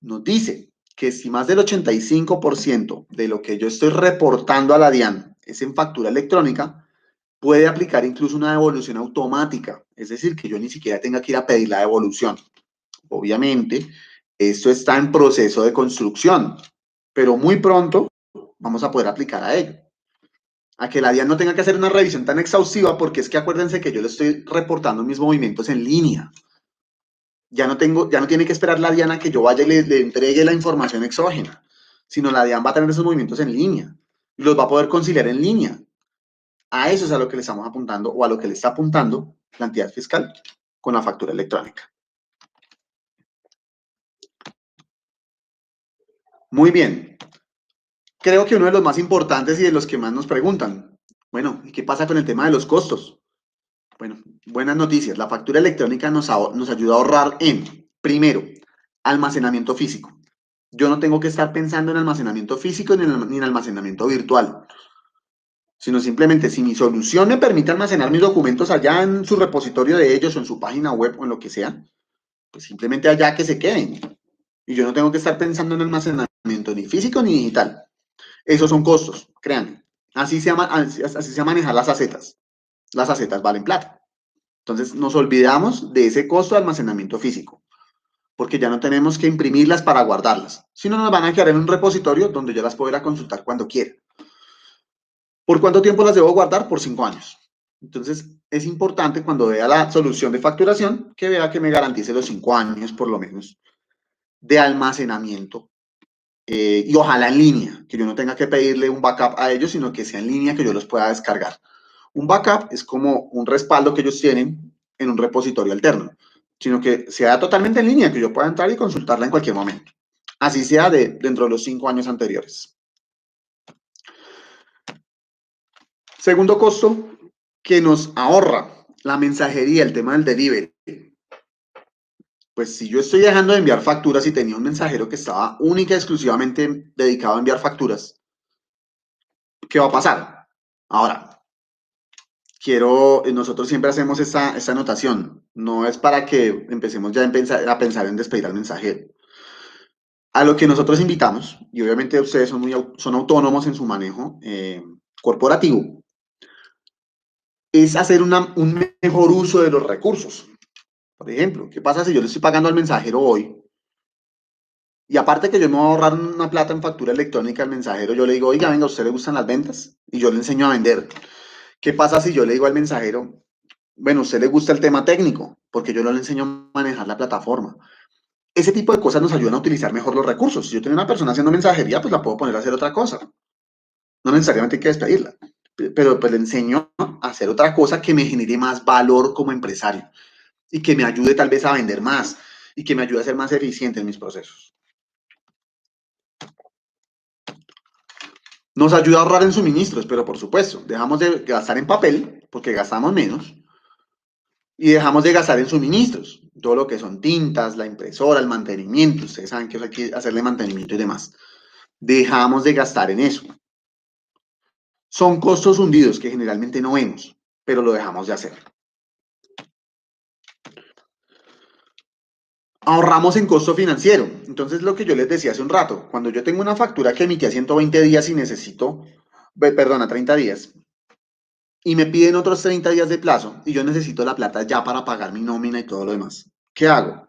nos dice que si más del 85% de lo que yo estoy reportando a la DIAN es en factura electrónica, puede aplicar incluso una devolución automática, es decir, que yo ni siquiera tenga que ir a pedir la devolución. Obviamente, esto está en proceso de construcción, pero muy pronto vamos a poder aplicar a ello. A que la DIAN no tenga que hacer una revisión tan exhaustiva, porque es que acuérdense que yo le estoy reportando mis movimientos en línea. Ya no tiene que esperar la DIAN a que yo vaya y le entregue la información exógena, sino la DIAN va a tener esos movimientos en línea y los va a poder conciliar en línea. A eso es a lo que le estamos apuntando o a lo que le está apuntando la entidad fiscal con la factura electrónica. Muy bien. Creo que uno de los más importantes y de los que más nos preguntan, bueno, ¿y qué pasa con el tema de los costos? Bueno, buenas noticias. La factura electrónica nos ayuda a ahorrar en, primero, almacenamiento físico. Yo no tengo que estar pensando en almacenamiento físico ni en almacenamiento virtual, sino simplemente si mi solución me permite almacenar mis documentos allá en su repositorio de ellos o en su página web o en lo que sea, pues simplemente allá que se queden. Y yo no tengo que estar pensando en almacenamiento ni físico ni digital. Esos son costos, créanme. Así se manejan las acetas. Las acetas valen plata. Entonces nos olvidamos de ese costo de almacenamiento físico, porque ya no tenemos que imprimirlas para guardarlas, sino nos van a quedar en un repositorio donde yo las puedo ir a consultar cuando quiera. ¿Por cuánto tiempo las debo guardar? Por 5 años. Entonces es importante cuando vea la solución de facturación que vea que me garantice los 5 años por lo menos de almacenamiento y ojalá en línea, que yo no tenga que pedirle un backup a ellos, sino que sea en línea que yo los pueda descargar. Un backup es como un respaldo que ellos tienen en un repositorio alterno, sino que sea totalmente en línea, que yo pueda entrar y consultarla en cualquier momento. Así sea dentro de los 5 años anteriores. Segundo costo que nos ahorra la mensajería, el tema del delivery. Pues si yo estoy dejando de enviar facturas y tenía un mensajero que estaba única y exclusivamente dedicado a enviar facturas, ¿qué va a pasar? Ahora, nosotros siempre hacemos esta anotación, no es para que empecemos ya a pensar en despedir al mensajero. A lo que nosotros invitamos, y obviamente ustedes son autónomos en su manejo corporativo, es hacer un mejor uso de los recursos. Por ejemplo, ¿qué pasa si yo le estoy pagando al mensajero hoy? Y aparte que yo me voy a ahorrar una plata en factura electrónica al mensajero, yo le digo, oiga, venga, ¿a usted le gustan las ventas? Y yo le enseño a vender. ¿Qué pasa si yo le digo al mensajero, bueno, a usted le gusta el tema técnico? Porque yo no le enseño a manejar la plataforma. Ese tipo de cosas nos ayudan a utilizar mejor los recursos. Si yo tengo una persona haciendo mensajería, pues la puedo poner a hacer otra cosa. No necesariamente hay que despedirla. Pero pues le enseño a hacer otra cosa que me genere más valor como empresario y que me ayude tal vez a vender más y que me ayude a ser más eficiente en mis procesos. Nos ayuda a ahorrar en suministros, pero por supuesto, dejamos de gastar en papel porque gastamos menos y dejamos de gastar en suministros, todo lo que son tintas, la impresora, el mantenimiento, ustedes saben que hay que hacerle mantenimiento y demás. Dejamos de gastar en eso. Son costos hundidos que generalmente no vemos, pero lo dejamos de hacer. Ahorramos en costo financiero. Entonces, lo que yo les decía hace un rato, cuando yo tengo una factura que emití a 120 días y necesito, perdón, a 30 días, y me piden otros 30 días de plazo y yo necesito la plata ya para pagar mi nómina y todo lo demás, ¿qué hago?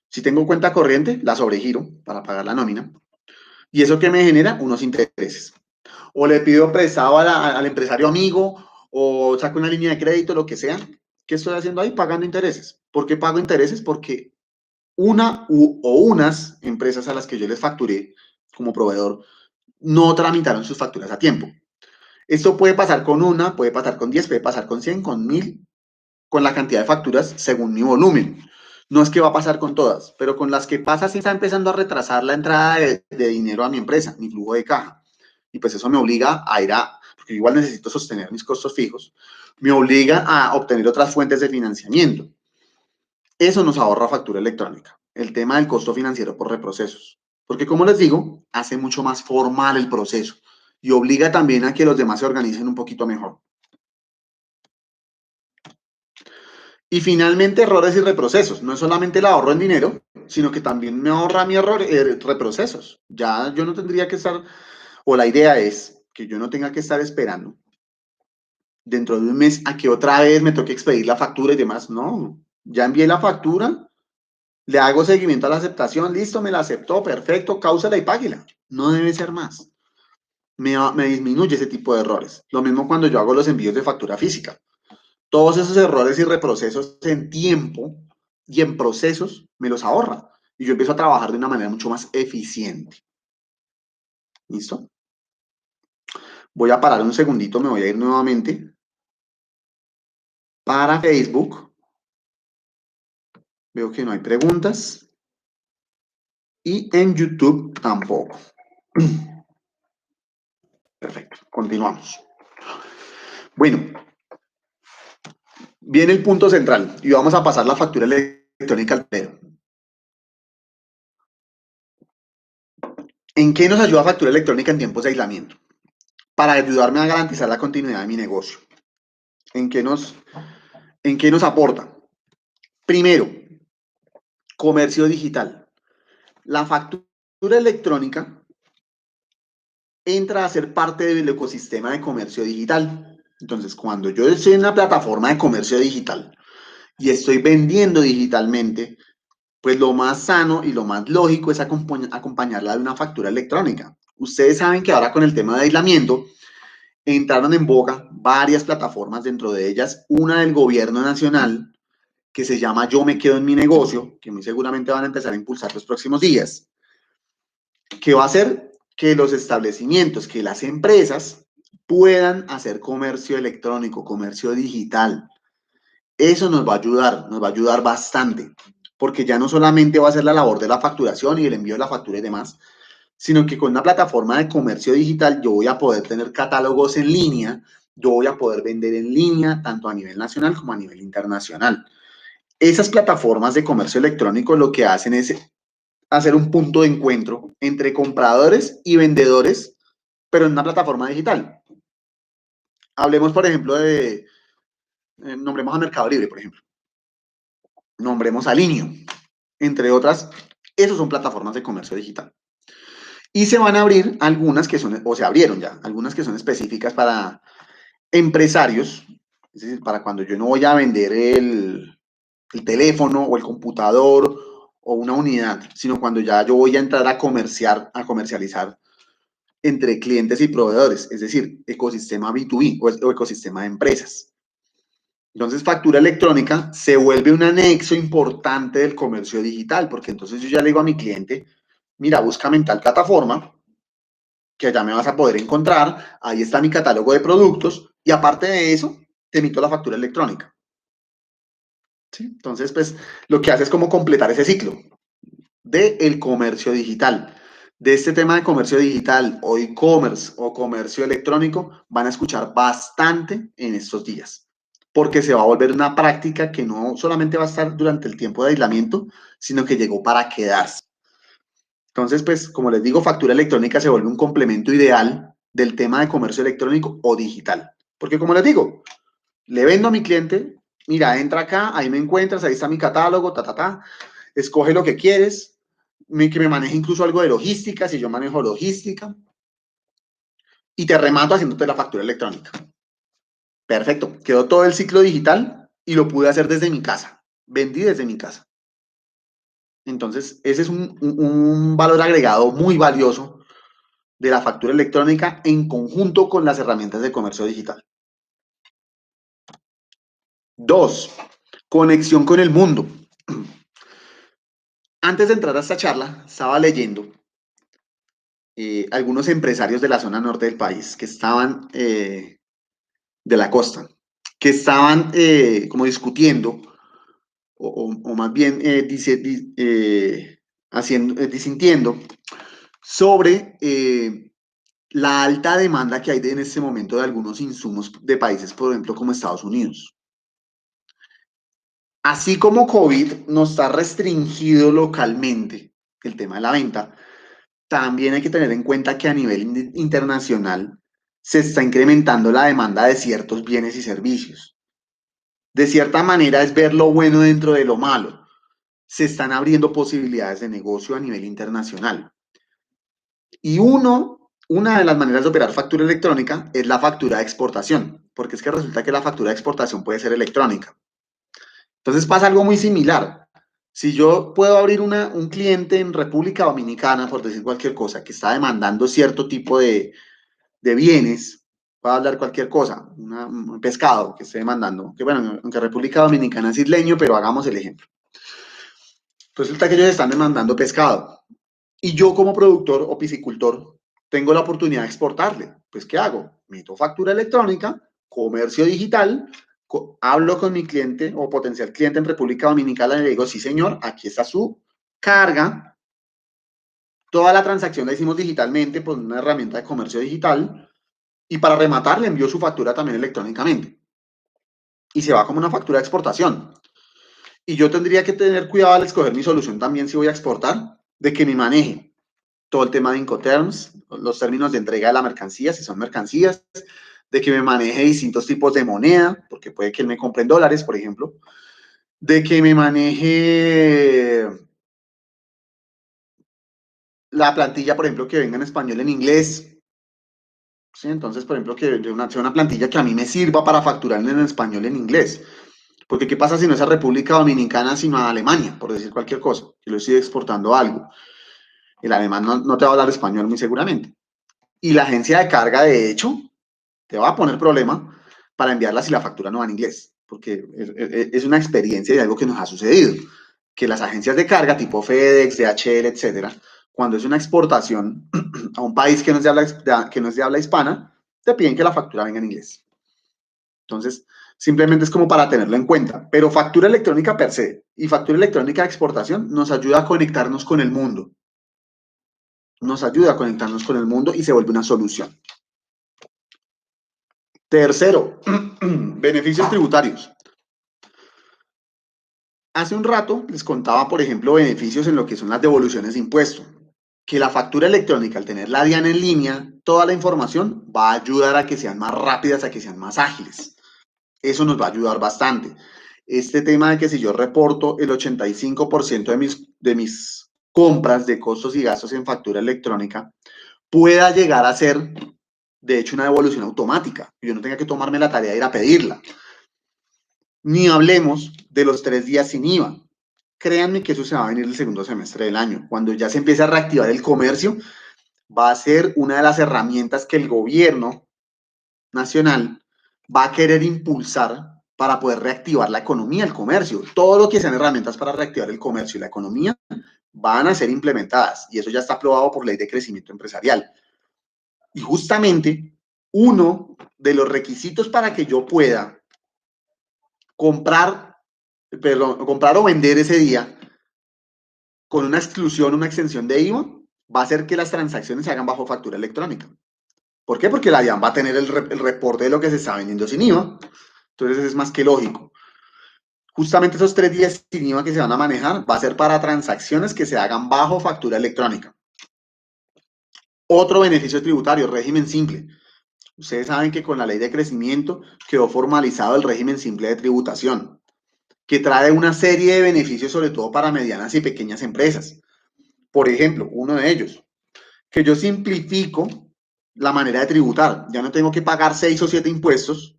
Si tengo cuenta corriente, la sobregiro para pagar la nómina y eso que me genera unos intereses. O le pido prestado al empresario amigo o saco una línea de crédito, lo que sea. ¿Qué estoy haciendo ahí? Pagando intereses. ¿Por qué pago intereses? Porque unas empresas a las que yo les facturé como proveedor no tramitaron sus facturas a tiempo. Esto puede pasar con una, puede pasar con 10, puede pasar con 100, con 1000, con la cantidad de facturas según mi volumen. No es que va a pasar con todas, pero con las que pasa sí está empezando a retrasar la entrada de dinero a mi empresa, mi flujo de caja. Y pues eso me obliga a ir porque igual necesito sostener mis costos fijos, me obliga a obtener otras fuentes de financiamiento. Eso nos ahorra factura electrónica, el tema del costo financiero por reprocesos. Porque como les digo, hace mucho más formal el proceso y obliga también a que los demás se organicen un poquito mejor. Y finalmente, errores y reprocesos. No es solamente el ahorro en dinero, sino que también me ahorra mi error, reprocesos. Ya yo no tendría que estar, o la idea es que yo no tenga que estar esperando dentro de un mes a que otra vez me toque expedir la factura y demás. No, ya envié la factura, le hago seguimiento a la aceptación, listo, me la aceptó, perfecto, cáusela y páguela. No debe ser más. Me disminuye ese tipo de errores. Lo mismo cuando yo hago los envíos de factura física. Todos esos errores y reprocesos en tiempo y en procesos me los ahorra. Y yo empiezo a trabajar de una manera mucho más eficiente. ¿Listo? Voy a parar un segundito, me voy a ir nuevamente para Facebook. Veo que no hay preguntas. Y en YouTube tampoco. Perfecto, continuamos. Bueno, viene el punto central y vamos a pasar la factura electrónica al tablero. ¿En qué nos ayuda factura electrónica en tiempos de aislamiento? Para ayudarme a garantizar la continuidad de mi negocio. ¿En qué nos aporta? Primero, comercio digital. La factura electrónica entra a ser parte del ecosistema de comercio digital. Entonces, cuando yo estoy en una plataforma de comercio digital y estoy vendiendo digitalmente, pues lo más sano y lo más lógico es acompañarla de una factura electrónica. Ustedes saben que ahora con el tema de aislamiento entraron en boga varias plataformas, dentro de ellas una del gobierno nacional que se llama Yo me quedo en mi negocio, que muy seguramente van a empezar a impulsar los próximos días, que va a hacer que los establecimientos, que las empresas puedan hacer comercio electrónico, comercio digital. Eso nos va a ayudar bastante, porque ya no solamente va a ser la labor de la facturación y el envío de la factura y demás, sino que con una plataforma de comercio digital yo voy a poder tener catálogos en línea, yo voy a poder vender en línea, tanto a nivel nacional como a nivel internacional. Esas plataformas de comercio electrónico lo que hacen es hacer un punto de encuentro entre compradores y vendedores, pero en una plataforma digital. Hablemos, por ejemplo, nombremos a Mercado Libre, por ejemplo. Nombremos a Linio, entre otras. Esos son plataformas de comercio digital. Y se van a abrir algunas que son, o se abrieron ya, algunas que son específicas para empresarios, es decir, para cuando yo no voy a vender el teléfono o el computador o una unidad, sino cuando ya yo voy a entrar a comercializar entre clientes y proveedores, es decir, ecosistema B2B o ecosistema de empresas. Entonces, factura electrónica se vuelve un anexo importante del comercio digital, porque entonces yo ya le digo a mi cliente, mira, búscame en tal plataforma, que allá me vas a poder encontrar, ahí está mi catálogo de productos, y aparte de eso, te emito la factura electrónica. ¿Sí? Entonces, pues, lo que hace es como completar ese ciclo del comercio digital. De este tema de comercio digital o e-commerce o comercio electrónico van a escuchar bastante en estos días, porque se va a volver una práctica que no solamente va a estar durante el tiempo de aislamiento, sino que llegó para quedarse. Entonces, pues, como les digo, factura electrónica se vuelve un complemento ideal del tema de comercio electrónico o digital. Porque, como les digo, le vendo a mi cliente, mira, entra acá, ahí me encuentras, ahí está mi catálogo, escoge lo que quieres, que me maneje incluso algo de logística, si yo manejo logística, y te remato haciéndote la factura electrónica. Perfecto, quedó todo el ciclo digital y lo pude hacer desde mi casa, vendí desde mi casa. Entonces, ese es un valor agregado muy valioso de la factura electrónica en conjunto con las herramientas de comercio digital. Dos, conexión con el mundo. Antes de entrar a esta charla, estaba leyendo algunos empresarios de la zona norte del país que estaban de la costa, que estaban como discutiendo o más bien disintiendo sobre la alta demanda que hay en este momento de algunos insumos de países, por ejemplo, como Estados Unidos. Así como COVID nos está restringido localmente el tema de la venta, también hay que tener en cuenta que a nivel internacional se está incrementando la demanda de ciertos bienes y servicios. De cierta manera es ver lo bueno dentro de lo malo. Se están abriendo posibilidades de negocio a nivel internacional. Y una de las maneras de operar factura electrónica es la factura de exportación. porque es que resulta que la factura de exportación puede ser electrónica. Entonces pasa algo muy similar. Si yo puedo abrir un cliente en República Dominicana, por decir cualquier cosa, que está demandando cierto tipo de bienes, puedo hablar cualquier cosa, un pescado que esté demandando, que bueno, aunque República Dominicana es isleño, pero hagamos el ejemplo. Resulta que ellos están demandando pescado y yo como productor o piscicultor tengo la oportunidad de exportarle. Pues, ¿qué hago? Meto factura electrónica, comercio digital, hablo con mi cliente o potencial cliente en República Dominicana y le digo, sí señor, aquí está su carga. Toda la transacción la hicimos digitalmente por una herramienta de comercio digital y para rematar le envío su factura también electrónicamente. Y se va como una factura de exportación. Y yo tendría que tener cuidado al escoger mi solución también si voy a exportar, de que me maneje todo el tema de Incoterms, los términos de entrega de la mercancía, si son mercancías, de que me maneje distintos tipos de moneda, porque puede que él me compre en dólares, por ejemplo, de que me maneje la plantilla, por ejemplo, que venga en español, en inglés. ¿Sí? Entonces, por ejemplo, que sea una plantilla que a mí me sirva para facturar en español, en inglés. Porque ¿qué pasa si no es a República Dominicana, sino a Alemania, por decir cualquier cosa? Que lo estoy exportando algo. El alemán no te va a hablar español muy seguramente. Y la agencia de carga, de hecho, te va a poner problema para enviarla si la factura no va en inglés, porque es una experiencia de algo que nos ha sucedido, que las agencias de carga tipo FedEx, DHL, etcétera, cuando es una exportación a un país que no es de habla hispana, te piden que la factura venga en inglés. Entonces, simplemente es como para tenerlo en cuenta, pero factura electrónica per se y factura electrónica de exportación nos ayuda a conectarnos con el mundo, nos ayuda a conectarnos con el mundo y se vuelve una solución. Tercero, beneficios tributarios. Hace un rato les contaba, por ejemplo, beneficios en lo que son las devoluciones de impuestos. Que la factura electrónica, al tener la DIAN en línea, toda la información va a ayudar a que sean más rápidas, a que sean más ágiles. Eso nos va a ayudar bastante. Este tema de que si yo reporto el 85% de mis compras de costos y gastos en factura electrónica, pueda llegar a ser, de hecho, una devolución automática. Yo no tenga que tomarme la tarea de ir a pedirla. Ni hablemos de los 3 días sin IVA. Créanme que eso se va a venir el segundo semestre del año. Cuando ya se empiece a reactivar el comercio, va a ser una de las herramientas que el gobierno nacional va a querer impulsar para poder reactivar la economía, el comercio. Todo lo que sean herramientas para reactivar el comercio y la economía van a ser implementadas y eso ya está aprobado por ley de crecimiento empresarial. Y justamente uno de los requisitos para que yo pueda comprar o vender ese día con una exclusión, una exención de IVA, va a hacer que las transacciones se hagan bajo factura electrónica. ¿Por qué? Porque la DIAN va a tener el reporte de lo que se está vendiendo sin IVA. Entonces es más que lógico. Justamente esos 3 días sin IVA que se van a manejar va a ser para transacciones que se hagan bajo factura electrónica. Otro beneficio tributario, régimen simple. Ustedes saben que con la ley de crecimiento quedó formalizado el régimen simple de tributación, que trae una serie de beneficios, sobre todo para medianas y pequeñas empresas. Por ejemplo, uno de ellos, que yo simplifico la manera de tributar. Ya no tengo que pagar 6 o 7 impuestos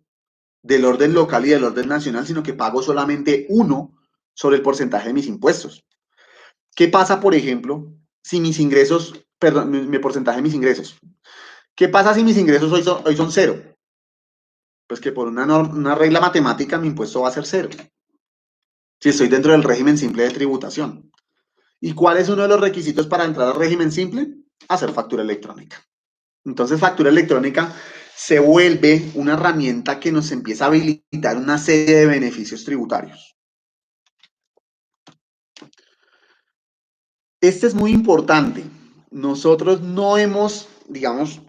del orden local y del orden nacional, sino que pago solamente uno sobre el porcentaje de mis impuestos. ¿Qué pasa, por ejemplo, si mis ingresos, perdón, mi porcentaje de mis ingresos? ¿Qué pasa si mis ingresos hoy son cero? Pues que por una regla matemática mi impuesto va a ser cero, si estoy dentro del régimen simple de tributación. ¿Y cuál es uno de los requisitos para entrar al régimen simple? Hacer factura electrónica. Entonces, factura electrónica se vuelve una herramienta que nos empieza a habilitar una serie de beneficios tributarios. Este es muy importante. Nosotros no hemos, digamos,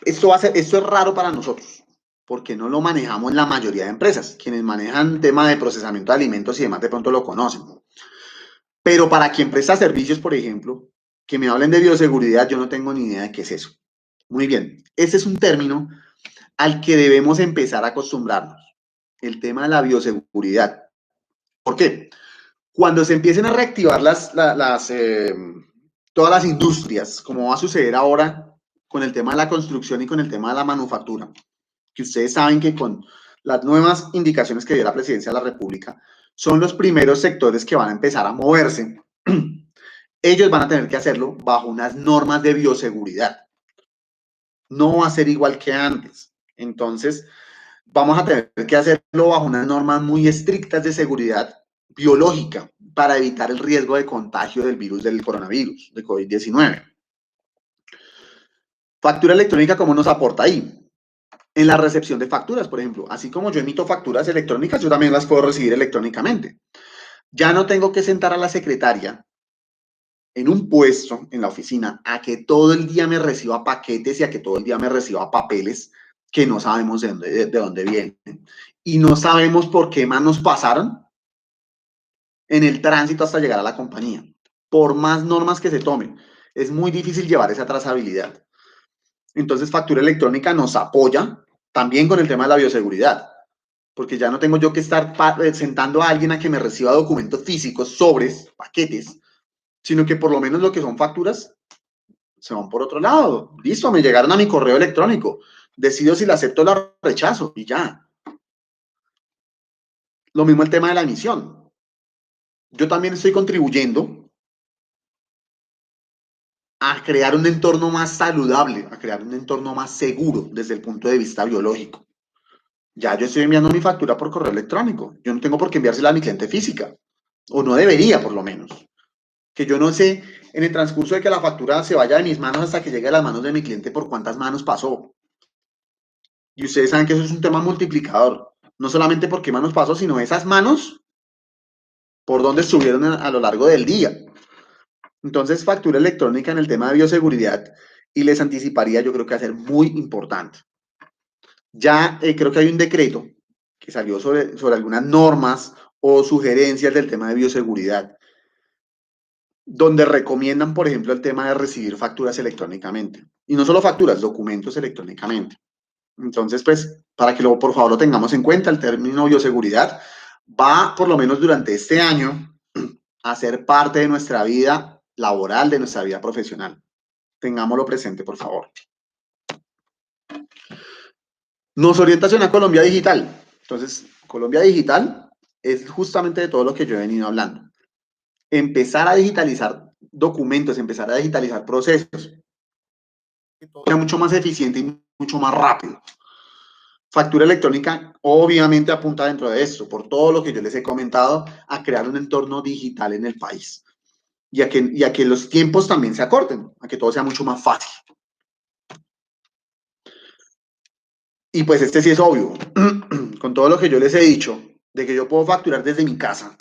esto es raro para nosotros, porque no lo manejamos la mayoría de empresas. Quienes manejan tema de procesamiento de alimentos y demás de pronto lo conocen. Pero para quien presta servicios, por ejemplo, que me hablen de bioseguridad, yo no tengo ni idea de qué es eso. Muy bien, ese es un término al que debemos empezar a acostumbrarnos, el tema de la bioseguridad. ¿Por qué? Cuando se empiecen a reactivar todas las industrias, como va a suceder ahora con el tema de la construcción y con el tema de la manufactura, que ustedes saben que con las nuevas indicaciones que dio la Presidencia de la República, son los primeros sectores que van a empezar a moverse. Ellos van a tener que hacerlo bajo unas normas de bioseguridad. No va a ser igual que antes. Entonces, vamos a tener que hacerlo bajo unas normas muy estrictas de seguridad biológica para evitar el riesgo de contagio del virus del coronavirus, de COVID-19. Factura electrónica, ¿cómo nos aporta ahí? En la recepción de facturas, por ejemplo. Así como yo emito facturas electrónicas, yo también las puedo recibir electrónicamente. Ya no tengo que sentar a la secretaria en un puesto en la oficina a que todo el día me reciba paquetes y a que todo el día me reciba papeles que no sabemos de dónde vienen. Y no sabemos por qué manos pasaron en el tránsito hasta llegar a la compañía. Por más normas que se tomen, es muy difícil llevar esa trazabilidad. Entonces, factura electrónica nos apoya también con el tema de la bioseguridad, porque ya no tengo yo que estar sentando a alguien a que me reciba documentos físicos, sobres, paquetes, sino que por lo menos lo que son facturas se van por otro lado. Listo, me llegaron a mi correo electrónico. Decido si la acepto o la rechazo y ya. Lo mismo el tema de la emisión. Yo también estoy contribuyendo a crear un entorno más saludable, a crear un entorno más seguro desde el punto de vista biológico. Ya yo estoy enviando mi factura por correo electrónico. Yo no tengo por qué enviársela a mi cliente física. O no debería, por lo menos. Que yo no sé en el transcurso de que la factura se vaya de mis manos hasta que llegue a las manos de mi cliente por cuántas manos pasó. Y ustedes saben que eso es un tema multiplicador. No solamente por qué manos pasó, sino esas manos por dónde estuvieron a lo largo del día. Entonces, factura electrónica en el tema de bioseguridad y les anticiparía, yo creo que va a ser muy importante. Ya creo que hay un decreto que salió sobre algunas normas o sugerencias del tema de bioseguridad, donde recomiendan, por ejemplo, el tema de recibir facturas electrónicamente. Y no solo facturas, documentos electrónicamente. Entonces, pues, para que por favor lo tengamos en cuenta, el término bioseguridad va, por lo menos durante este año, a ser parte de nuestra vida laboral, de nuestra vida profesional. Tengámoslo presente, por favor. Nos orienta hacia una Colombia digital. Entonces, Colombia digital es justamente de todo lo que yo he venido hablando. Empezar a digitalizar documentos, empezar a digitalizar procesos, que todo sea mucho más eficiente y mucho más rápido. Factura electrónica obviamente apunta dentro de esto, por todo lo que yo les he comentado, a crear un entorno digital en el país y a que los tiempos también se acorten, a que todo sea mucho más fácil. Y pues este sí es obvio, con todo lo que yo les he dicho, de que yo puedo facturar desde mi casa,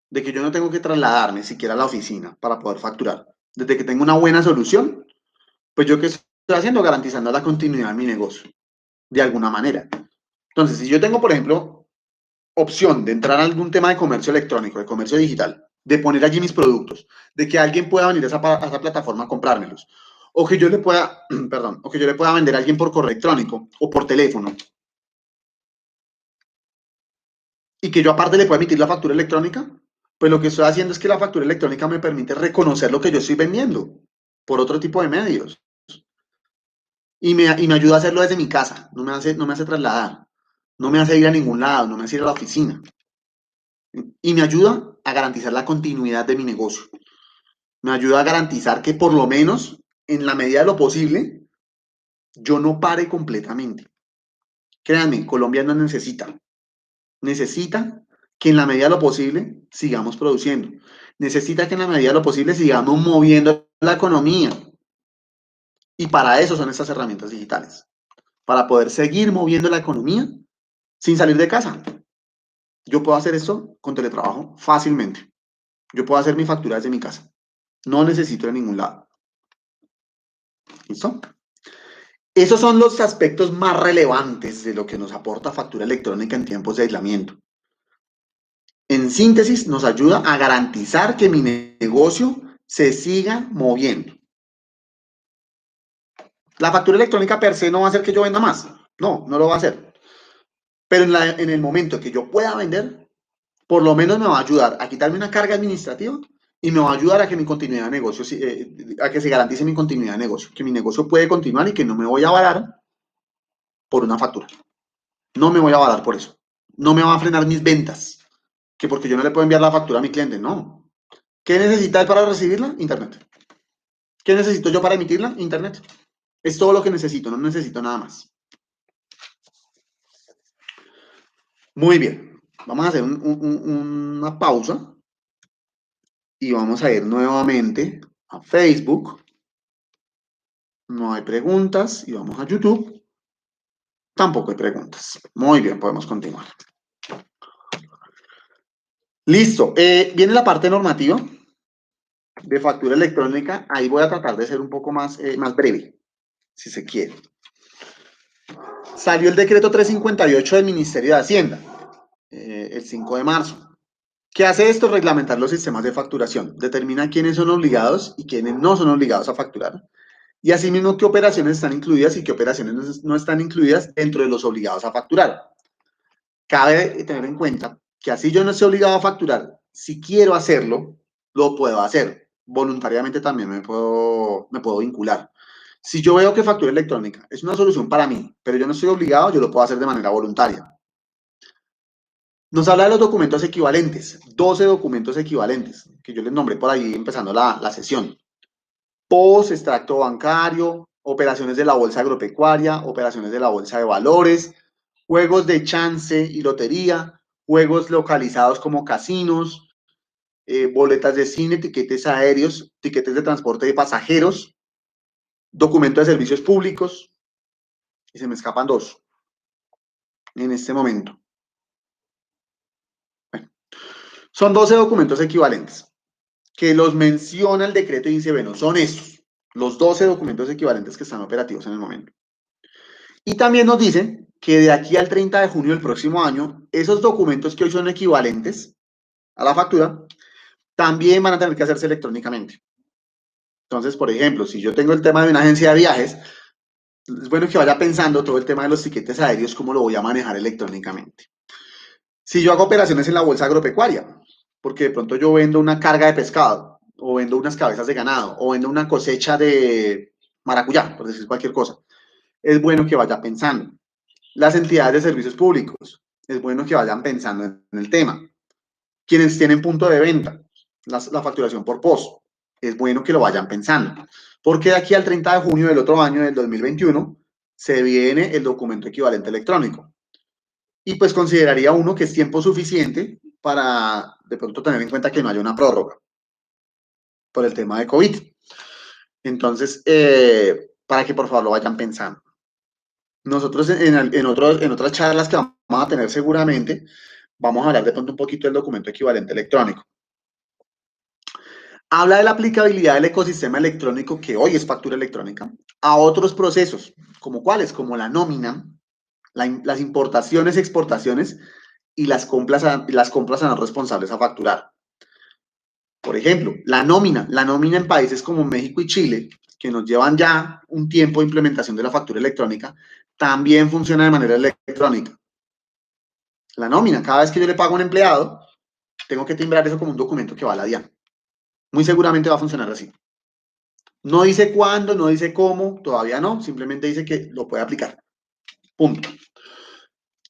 de que yo no tengo que trasladarme siquiera a la oficina para poder facturar, desde que tengo una buena solución, pues yo qué estoy haciendo, garantizando la continuidad de mi negocio, de alguna manera. Entonces, si yo tengo, por ejemplo, opción de entrar a algún tema de comercio electrónico, de comercio digital, de poner allí mis productos, de que alguien pueda venir a esa plataforma a comprármelos, o que yo le pueda, perdón, o que yo le pueda vender a alguien por correo electrónico o por teléfono, y que yo aparte le pueda emitir la factura electrónica, pues lo que estoy haciendo es que la factura electrónica me permite reconocer lo que yo estoy vendiendo por otro tipo de medios. Y me ayuda a hacerlo desde mi casa, no me hace trasladar, no me hace ir a ningún lado, no me hace ir a la oficina. Y me ayuda a garantizar la continuidad de mi negocio. Me ayuda a garantizar que por lo menos, en la medida de lo posible, yo no pare completamente. Créanme, Colombia no necesita. Necesita que en la medida de lo posible sigamos produciendo. Necesita que en la medida de lo posible sigamos moviendo la economía. Y para eso son estas herramientas digitales. Para poder seguir moviendo la economía sin salir de casa. Yo puedo hacer esto con teletrabajo fácilmente. Yo puedo hacer mi factura desde mi casa. No necesito de ningún lado. ¿Listo? Esos son los aspectos más relevantes de lo que nos aporta factura electrónica en tiempos de aislamiento. En síntesis, nos ayuda a garantizar que mi negocio se siga moviendo. La factura electrónica per se no va a hacer que yo venda más. No, no lo va a hacer. Pero en el momento que yo pueda vender, por lo menos me va a ayudar a quitarme una carga administrativa y me va a ayudar a que mi continuidad de negocio, a que se garantice mi continuidad de negocio, que mi negocio puede continuar y que no me voy a varar por una factura. No me voy a avalar por eso. No me va a frenar mis ventas, que porque yo no le puedo enviar la factura a mi cliente, no. ¿Qué necesita él para recibirla? Internet. ¿Qué necesito yo para emitirla? Internet. Es todo lo que necesito, no necesito nada más. Muy bien, vamos a hacer una pausa y vamos a ir nuevamente a Facebook. No hay preguntas y vamos a YouTube. Tampoco hay preguntas. Muy bien, podemos continuar. Listo. Viene la parte normativa de factura electrónica. Ahí voy a tratar de ser un poco más breve, si se quiere. Salió el decreto 358 del Ministerio de Hacienda, el 5 de marzo. ¿Qué hace esto? Reglamentar los sistemas de facturación. Determina quiénes son obligados y quiénes no son obligados a facturar. Y asimismo, qué operaciones están incluidas y qué operaciones no están incluidas dentro de los obligados a facturar. Cabe tener en cuenta que así yo no estoy obligado a facturar. Si quiero hacerlo, lo puedo hacer. Voluntariamente también me puedo vincular. Si yo veo que factura electrónica es una solución para mí, pero yo no estoy obligado, yo lo puedo hacer de manera voluntaria. Nos habla de los documentos equivalentes, 12 documentos equivalentes, que yo les nombré por ahí empezando la sesión. POS, extracto bancario, operaciones de la bolsa agropecuaria, operaciones de la bolsa de valores, juegos de chance y lotería, juegos localizados como casinos, boletas de cine, tiquetes aéreos, tiquetes de transporte de pasajeros, documento de servicios públicos, y se me escapan dos en este momento. Bueno, son 12 documentos equivalentes que los menciona el decreto y dice, bueno, son estos, los 12 documentos equivalentes que están operativos en el momento. Y también nos dicen que de aquí al 30 de junio del próximo año, esos documentos que hoy son equivalentes a la factura, también van a tener que hacerse electrónicamente. Entonces, por ejemplo, si yo tengo el tema de una agencia de viajes, es bueno que vaya pensando todo el tema de los tiquetes aéreos, cómo lo voy a manejar electrónicamente. Si yo hago operaciones en la bolsa agropecuaria, porque de pronto yo vendo una carga de pescado, o vendo unas cabezas de ganado, o vendo una cosecha de maracuyá, por decir cualquier cosa, es bueno que vaya pensando. Las entidades de servicios públicos, es bueno que vayan pensando en el tema. Quienes tienen punto de venta, la facturación por POS, es bueno que lo vayan pensando, porque de aquí al 30 de junio del otro año, del 2021, se viene el documento equivalente electrónico. Y pues consideraría uno que es tiempo suficiente para de pronto tener en cuenta que no haya una prórroga por el tema de COVID. Entonces, para que por favor lo vayan pensando. Nosotros en otras charlas que vamos a tener seguramente, vamos a hablar de pronto un poquito del documento equivalente electrónico. Habla de la aplicabilidad del ecosistema electrónico, que hoy es factura electrónica, a otros procesos, como cuáles, como la nómina, las importaciones, exportaciones y las compras a los responsables a facturar. Por ejemplo, la nómina en países como México y Chile, que nos llevan ya un tiempo de implementación de la factura electrónica, también funciona de manera electrónica. La nómina, cada vez que yo le pago a un empleado, tengo que timbrar eso como un documento que va a la DIAN. Muy seguramente va a funcionar así. No dice cuándo, no dice cómo, todavía no, simplemente dice que lo puede aplicar. Punto.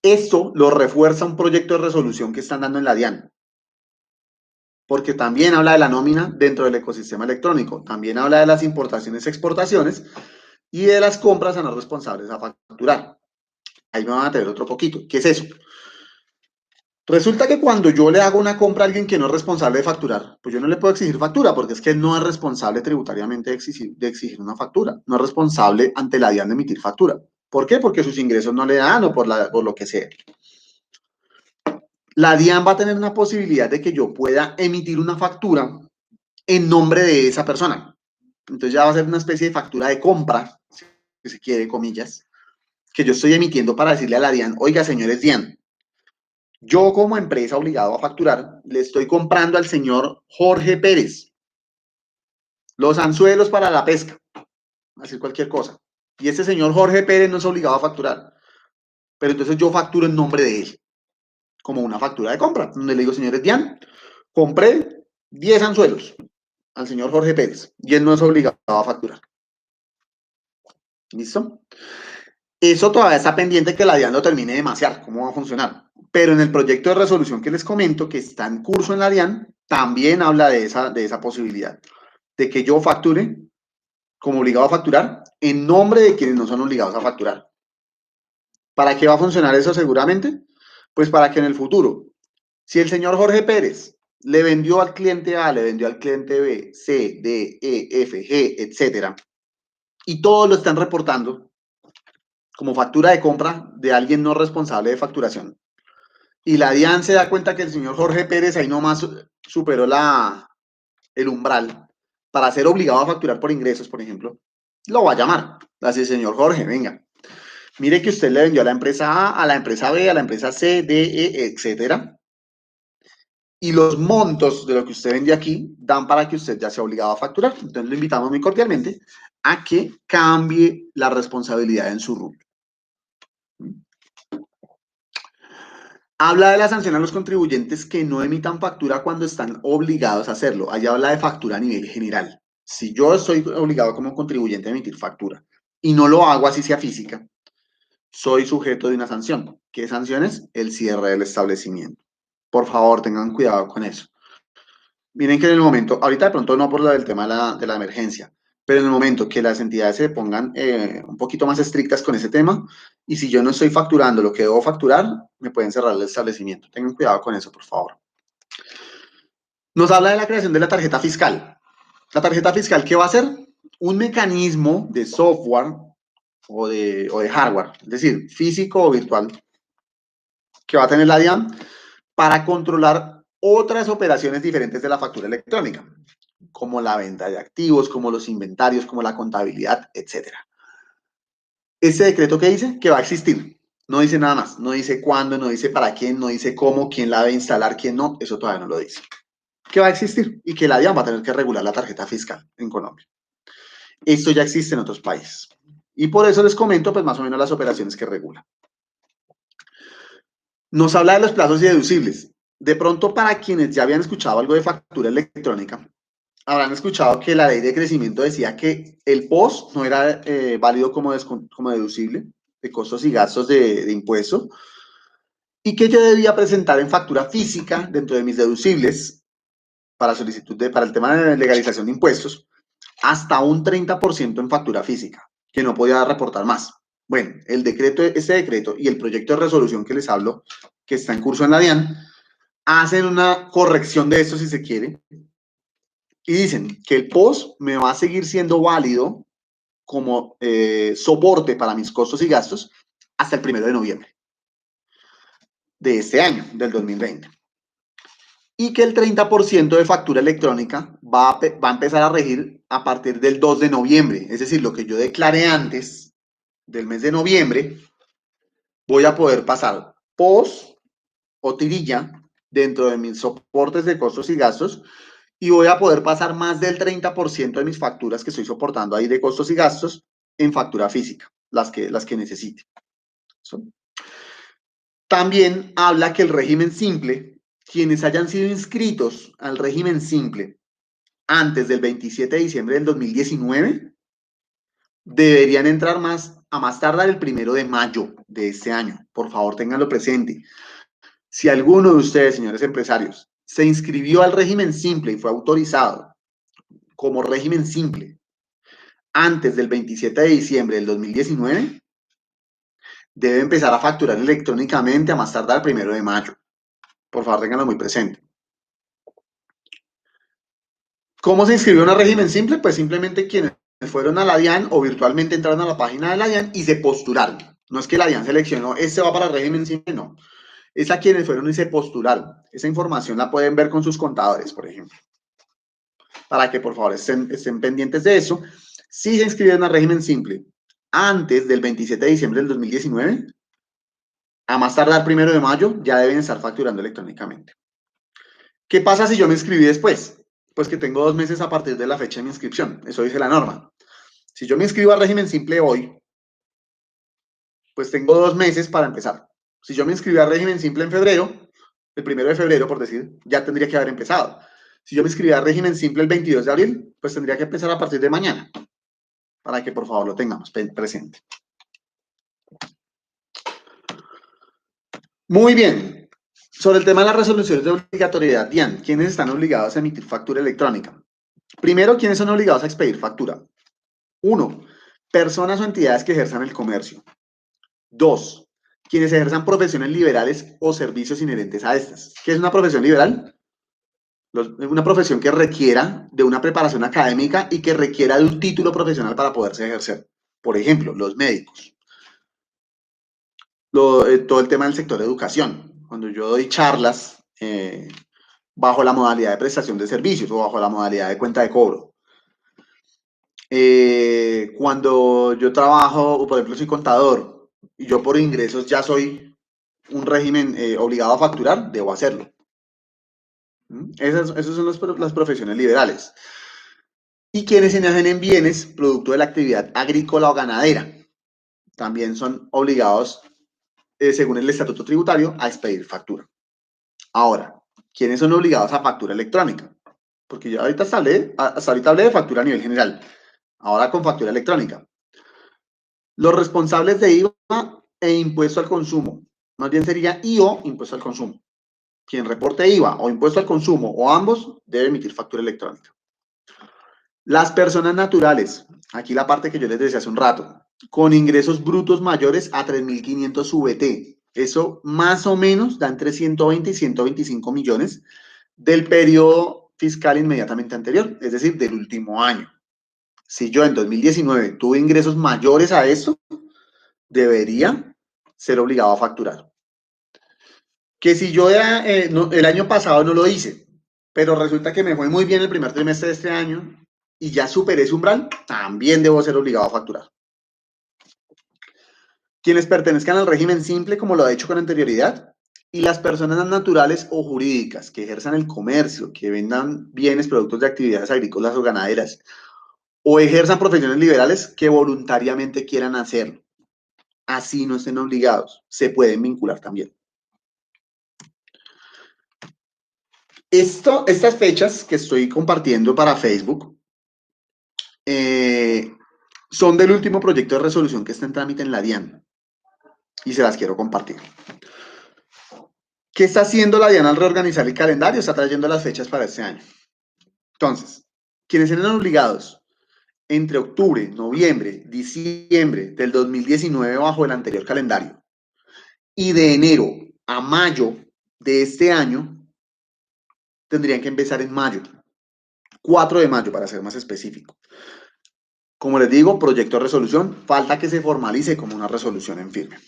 Esto lo refuerza un proyecto de resolución que están dando en la DIAN, porque también habla de la nómina dentro del ecosistema electrónico, también habla de las importaciones, exportaciones y de las compras a no responsables a facturar. Ahí me van a tener otro poquito. ¿Qué es eso? Resulta que cuando yo le hago una compra a alguien que no es responsable de facturar, pues yo no le puedo exigir factura porque es que él no es responsable tributariamente de exigir una factura, no es responsable ante la DIAN de emitir factura. ¿Por qué? Porque sus ingresos no le dan o por lo que sea. La DIAN va a tener una posibilidad de que yo pueda emitir una factura en nombre de esa persona. Entonces ya va a ser una especie de factura de compra, si se quiere, comillas, que yo estoy emitiendo para decirle a la DIAN, oiga, señores DIAN, yo como empresa obligado a facturar, le estoy comprando al señor Jorge Pérez los anzuelos para la pesca, decir cualquier cosa. Y ese señor Jorge Pérez no es obligado a facturar, pero entonces yo facturo en nombre de él, como una factura de compra, donde le digo, señores DIAN, compré 10 anzuelos al señor Jorge Pérez y él no es obligado a facturar. ¿Listo? Eso todavía está pendiente que la DIAN lo termine de maciar, cómo va a funcionar. Pero en el proyecto de resolución que les comento, que está en curso en la DIAN, también habla de esa posibilidad, de que yo facture como obligado a facturar en nombre de quienes no son obligados a facturar. ¿Para qué va a funcionar eso seguramente? Pues para que en el futuro, si el señor Jorge Pérez le vendió al cliente A, le vendió al cliente B, C, D, E, F, G, etcétera, y todos lo están reportando como factura de compra de alguien no responsable de facturación, y la DIAN se da cuenta que el señor Jorge Pérez ahí nomás superó el umbral para ser obligado a facturar por ingresos, por ejemplo, lo va a llamar. Así, señor Jorge, venga, mire que usted le vendió a la empresa A, a la empresa B, a la empresa C, D, E, etcétera, y los montos de lo que usted vende aquí dan para que usted ya sea obligado a facturar. Entonces lo invitamos muy cordialmente a que cambie la responsabilidad en su rubro. Habla de la sanción a los contribuyentes que no emitan factura cuando están obligados a hacerlo. Allá habla de factura a nivel general. Si yo estoy obligado como contribuyente a emitir factura y no lo hago así sea física, soy sujeto de una sanción. ¿Qué sanción es? El cierre del establecimiento. Por favor, tengan cuidado con eso. Miren que en el momento, ahorita de pronto no por el tema de la emergencia, pero en el momento que las entidades se pongan un poquito más estrictas con ese tema, y si yo no estoy facturando lo que debo facturar, me pueden cerrar el establecimiento. Tengan cuidado con eso, por favor. Nos habla de la creación de la tarjeta fiscal. La tarjeta fiscal, ¿qué va a ser? Un mecanismo de software o de hardware, es decir, físico o virtual, que va a tener la DIAN para controlar otras operaciones diferentes de la factura electrónica, como la venta de activos, como los inventarios, como la contabilidad, etcétera. Ese decreto que dice que va a existir, no dice nada más, no dice cuándo, no dice para quién, no dice cómo, quién la debe instalar, quién no, eso todavía no lo dice. Que va a existir y que la DIAN va a tener que regular la tarjeta fiscal en Colombia. Esto ya existe en otros países. Y por eso les comento, pues, más o menos las operaciones que regula. Nos habla de los plazos y deducibles. De pronto, para quienes ya habían escuchado algo de factura electrónica, habrán escuchado que la ley de crecimiento decía que el POS no era válido como deducible de costos y gastos de impuestos y que yo debía presentar en factura física dentro de mis deducibles para para el tema de legalización de impuestos hasta un 30% en factura física, que no podía reportar más. Bueno, ese decreto y el proyecto de resolución que les hablo, que está en curso en la DIAN, hacen una corrección de eso si se quiere, y dicen que el POS me va a seguir siendo válido como soporte para mis costos y gastos hasta el 1 de noviembre de este año, del 2020. Y que el 30% de factura electrónica va a empezar a regir a partir del 2 de noviembre. Es decir, lo que yo declaré antes del mes de noviembre, voy a poder pasar POS o tirilla dentro de mis soportes de costos y gastos y voy a poder pasar más del 30% de mis facturas que estoy soportando ahí de costos y gastos en factura física, las que necesite. ¿So? También habla que el régimen simple, quienes hayan sido inscritos al régimen simple antes del 27 de diciembre del 2019, deberían entrar a más tardar el 1 de mayo de este año. Por favor, ténganlo presente. Si alguno de ustedes, señores empresarios, se inscribió al régimen simple y fue autorizado como régimen simple antes del 27 de diciembre del 2019, debe empezar a facturar electrónicamente a más tardar el 1 de mayo. Por favor, ténganlo muy presente. ¿Cómo se inscribió en el régimen simple? Pues simplemente quienes fueron a la DIAN o virtualmente entraron a la página de la DIAN y se postularon. No es que la DIAN seleccionó, este va para el régimen simple, no. Es a quienes fueron y se postularon. Esa información la pueden ver con sus contadores, por ejemplo. Para que por favor estén pendientes de eso. Si se inscribieron al régimen simple antes del 27 de diciembre del 2019, a más tardar 1 de mayo, ya deben estar facturando electrónicamente. ¿Qué pasa si yo me inscribí después? Pues que tengo 2 meses a partir de la fecha de mi inscripción. Eso dice la norma. Si yo me inscribo al régimen simple hoy, pues tengo 2 meses para empezar. Si yo me inscribí al régimen simple en febrero, el 1 de febrero, por decir, ya tendría que haber empezado. Si yo me inscribí al régimen simple el 22 de abril, pues tendría que empezar a partir de mañana, para que por favor lo tengamos presente. Muy bien. Sobre el tema de las resoluciones de obligatoriedad, Dian, ¿quiénes están obligados a emitir factura electrónica? Primero, ¿quiénes son obligados a expedir factura? 1. Personas o entidades que ejerzan el comercio. 2. Quienes ejerzan profesiones liberales o servicios inherentes a estas. ¿Qué es una profesión liberal? Una profesión que requiera de una preparación académica y que requiera de un título profesional para poderse ejercer. Por ejemplo, los médicos. Todo el tema del sector de educación. Cuando yo doy charlas bajo la modalidad de prestación de servicios o bajo la modalidad de cuenta de cobro. Cuando yo trabajo, por ejemplo, soy contador y yo por ingresos ya soy un régimen obligado a facturar, debo hacerlo. Esas son las profesiones liberales. Y quienes se enajen en bienes producto de la actividad agrícola o ganadera también son obligados, según el estatuto tributario, a expedir factura. Ahora, ¿quiénes son obligados a factura electrónica? Porque yo hasta ahorita hablé de factura a nivel general. Ahora con factura electrónica. Los responsables de IVA e impuesto al consumo. Más bien sería IO, impuesto al consumo. Quien reporte IVA o impuesto al consumo o ambos debe emitir factura electrónica. Las personas naturales, aquí la parte que yo les decía hace un rato, con ingresos brutos mayores a 3.500 VT. Eso más o menos da entre 120 y 125 millones del periodo fiscal inmediatamente anterior, es decir, del último año. Si yo en 2019 tuve ingresos mayores a eso, debería ser obligado a facturar. Que si yo el año pasado no lo hice, pero resulta que me fue muy bien el primer trimestre de este año y ya superé ese umbral, también debo ser obligado a facturar. Quienes pertenezcan al régimen simple, como lo ha dicho con anterioridad, y las personas naturales o jurídicas que ejerzan el comercio, que vendan bienes, productos de actividades agrícolas o ganaderas, o ejerzan profesiones liberales que voluntariamente quieran hacerlo. Así no estén obligados, se pueden vincular también. Estas fechas que estoy compartiendo para Facebook son del último proyecto de resolución que está en trámite en la DIAN y se las quiero compartir. ¿Qué está haciendo la DIAN al reorganizar el calendario? Está trayendo las fechas para este año. Entonces, quienes eran obligados entre octubre, noviembre, diciembre del 2019 bajo el anterior calendario y de enero a mayo de este año, tendrían que empezar en mayo, 4 de mayo para ser más específico. Como les digo, proyecto de resolución, falta que se formalice como una resolución en firme.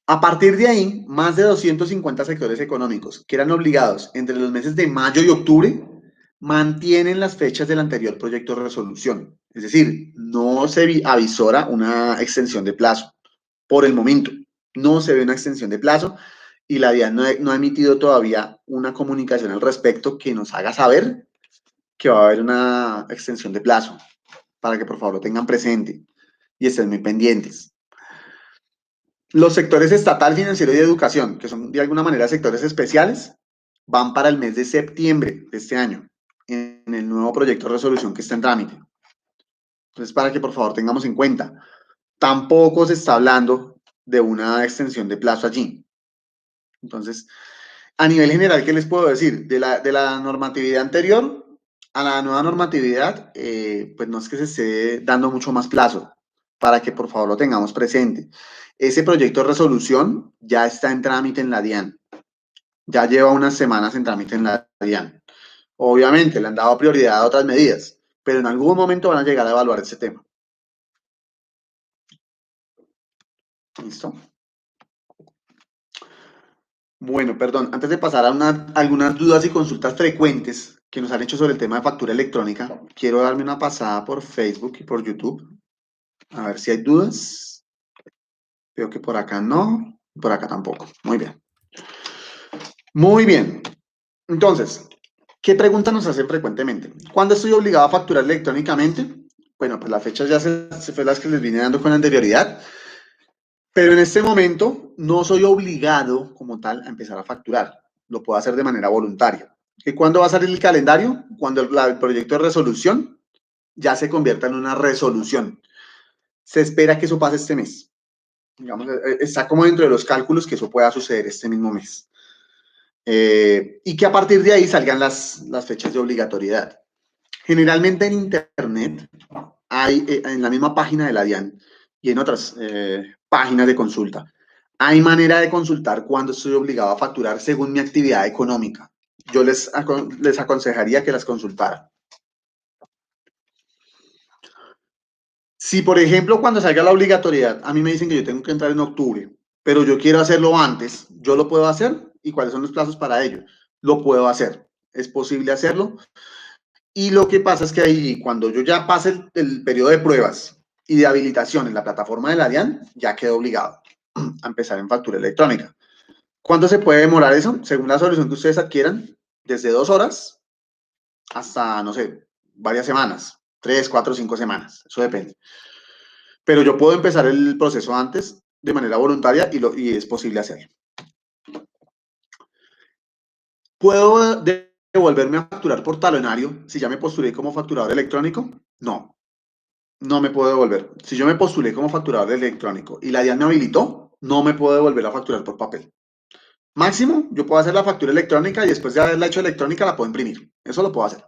A partir de ahí, más de 250 sectores económicos que eran obligados entre los meses de mayo y octubre mantienen las fechas del anterior proyecto de resolución. Es decir, no se avisora una extensión de plazo por el momento. No se ve una extensión de plazo y la DIAN no ha emitido todavía una comunicación al respecto que nos haga saber que va a haber una extensión de plazo, para que por favor lo tengan presente y estén muy pendientes. Los sectores estatal, financiero y de educación, que son de alguna manera sectores especiales, van para el mes de septiembre de este año, en el nuevo proyecto de resolución que está en trámite. Entonces, para que por favor tengamos en cuenta, tampoco se está hablando de una extensión de plazo allí. Entonces, a nivel general, ¿qué les puedo decir? De la normatividad anterior a la nueva normatividad, pues no es que se esté dando mucho más plazo, para que por favor lo tengamos presente. Ese proyecto de resolución ya está en trámite en la DIAN. Ya lleva unas semanas en trámite en la DIAN. Obviamente le han dado prioridad a otras medidas, pero en algún momento van a llegar a evaluar ese tema. ¿Listo? Bueno, perdón, antes de pasar a algunas dudas y consultas frecuentes que nos han hecho sobre el tema de factura electrónica, quiero darme una pasada por Facebook y por YouTube. A ver si hay dudas. Veo que por acá no, por acá tampoco. Muy bien. Muy bien. Entonces, ¿qué preguntas nos hacen frecuentemente? ¿Cuándo estoy obligado a facturar electrónicamente? Bueno, pues las fechas ya se fue las que les vine dando con anterioridad, pero en este momento no soy obligado como tal a empezar a facturar. Lo puedo hacer de manera voluntaria. ¿Y cuándo va a salir el calendario? Cuando el proyecto de resolución ya se convierta en una resolución. Se espera que eso pase este mes. digamos, está como dentro de los cálculos que eso pueda suceder este mismo mes. Y que a partir de ahí salgan las fechas de obligatoriedad. Generalmente en Internet hay, en la misma página de la DIAN y en otras páginas de consulta, hay manera de consultar cuándo estoy obligado a facturar según mi actividad económica. Yo les aconsejaría que las consultaran. Si, por ejemplo, cuando salga la obligatoriedad, a mí me dicen que yo tengo que entrar en octubre, pero yo quiero hacerlo antes, ¿yo lo puedo hacer? ¿Y cuáles son los plazos para ello? Lo puedo hacer. Es posible hacerlo. Y lo que pasa es que ahí, cuando yo ya pase el periodo de pruebas y de habilitación en la plataforma de la DIAN, ya quedo obligado a empezar en factura electrónica. ¿Cuánto se puede demorar eso? Según la solución que ustedes adquieran, desde 2 horas hasta, no sé, varias semanas, 3, 4, 5 semanas, eso depende. Pero yo puedo empezar el proceso antes de manera voluntaria y es posible hacerlo. ¿Puedo devolverme a facturar por talonario si ya me postulé como facturador electrónico? No, no me puedo devolver. Si yo me postulé como facturador electrónico y la DIAN me habilitó, no me puedo devolver a facturar por papel. Máximo, yo puedo hacer la factura electrónica y después de haberla hecho electrónica la puedo imprimir. Eso lo puedo hacer.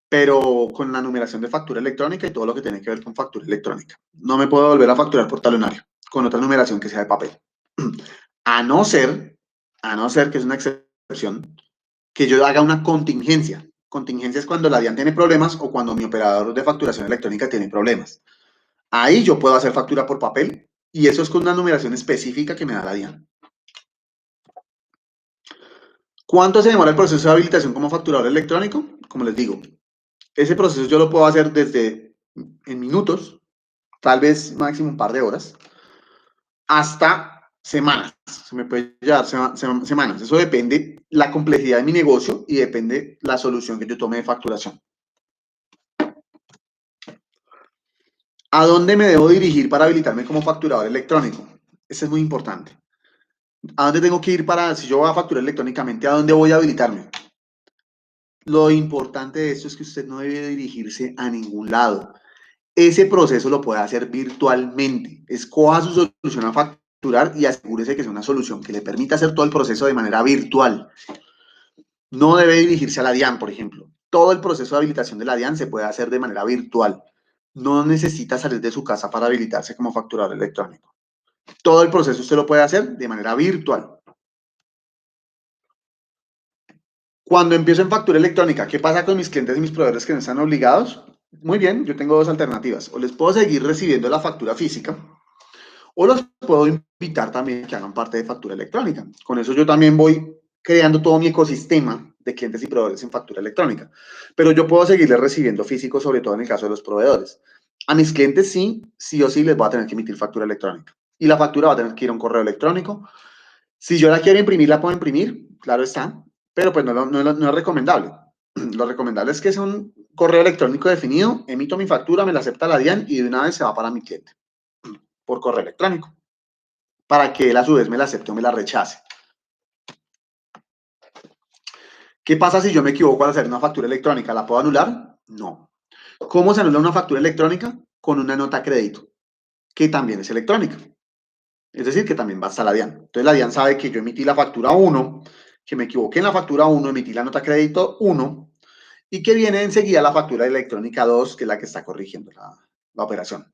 Pero con la numeración de factura electrónica y todo lo que tiene que ver con factura electrónica. No me puedo volver a facturar por talonario con otra numeración que sea de papel. A no ser, que es una excepción, que yo haga una contingencia. Contingencia es cuando la DIAN tiene problemas o cuando mi operador de facturación electrónica tiene problemas. Ahí yo puedo hacer factura por papel y eso es con una numeración específica que me da la DIAN. ¿Cuánto se demora el proceso de habilitación como facturador electrónico? Como les digo, ese proceso yo lo puedo hacer desde en minutos, tal vez máximo un par de horas, hasta semanas. Se me puede llevar semanas. Eso depende la complejidad de mi negocio y depende la solución que yo tome de facturación. ¿A dónde me debo dirigir para habilitarme como facturador electrónico? Eso es muy importante. ¿A dónde tengo que ir para, si yo voy a facturar electrónicamente, a dónde voy a habilitarme? Lo importante de esto es que usted no debe dirigirse a ningún lado. Ese proceso lo puede hacer virtualmente. Escoja su solución a facturar y asegúrese que sea una solución que le permita hacer todo el proceso de manera virtual. No debe dirigirse a la DIAN, por ejemplo. Todo el proceso de habilitación de la DIAN se puede hacer de manera virtual. No necesita salir de su casa para habilitarse como facturador electrónico. Todo el proceso usted lo puede hacer de manera virtual. Cuando empiezo en factura electrónica, ¿qué pasa con mis clientes y mis proveedores que no están obligados? Muy bien, yo tengo dos alternativas. O les puedo seguir recibiendo la factura física o los puedo invitar también a que hagan parte de factura electrónica. Con eso yo también voy creando todo mi ecosistema de clientes y proveedores en factura electrónica. Pero yo puedo seguirles recibiendo físico, sobre todo en el caso de los proveedores. A mis clientes sí o sí les voy a tener que emitir factura electrónica. Y la factura va a tener que ir a un correo electrónico. Si yo la quiero imprimir, la puedo imprimir, claro está, pero pues no es recomendable. Lo recomendable es que sea un correo electrónico definido, emito mi factura, me la acepta la DIAN y de una vez se va para mi cliente por correo electrónico, para que él a su vez me la acepte o me la rechace. ¿Qué pasa si yo me equivoco al hacer una factura electrónica? ¿La puedo anular? No. ¿Cómo se anula una factura electrónica? Con una nota crédito, que también es electrónica. Es decir, que también va hasta la DIAN. Entonces la DIAN sabe que yo emití la factura 1, que me equivoqué en la factura 1, emití la nota crédito 1 y que viene enseguida la factura electrónica 2, que es la que está corrigiendo la operación.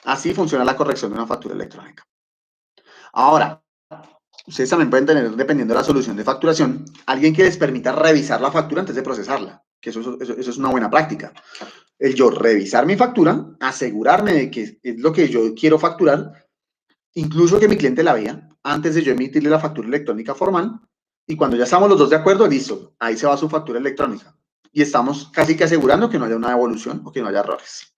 Así funciona la corrección de una factura electrónica. Ahora, ustedes también pueden tener, dependiendo de la solución de facturación, alguien que les permita revisar la factura antes de procesarla, que eso es una buena práctica. El yo revisar mi factura, asegurarme de que es lo que yo quiero facturar, incluso que mi cliente la vea antes de yo emitirle la factura electrónica formal, y cuando ya estamos los dos de acuerdo, listo, ahí se va su factura electrónica. Y estamos casi que asegurando que no haya una devolución o que no haya errores.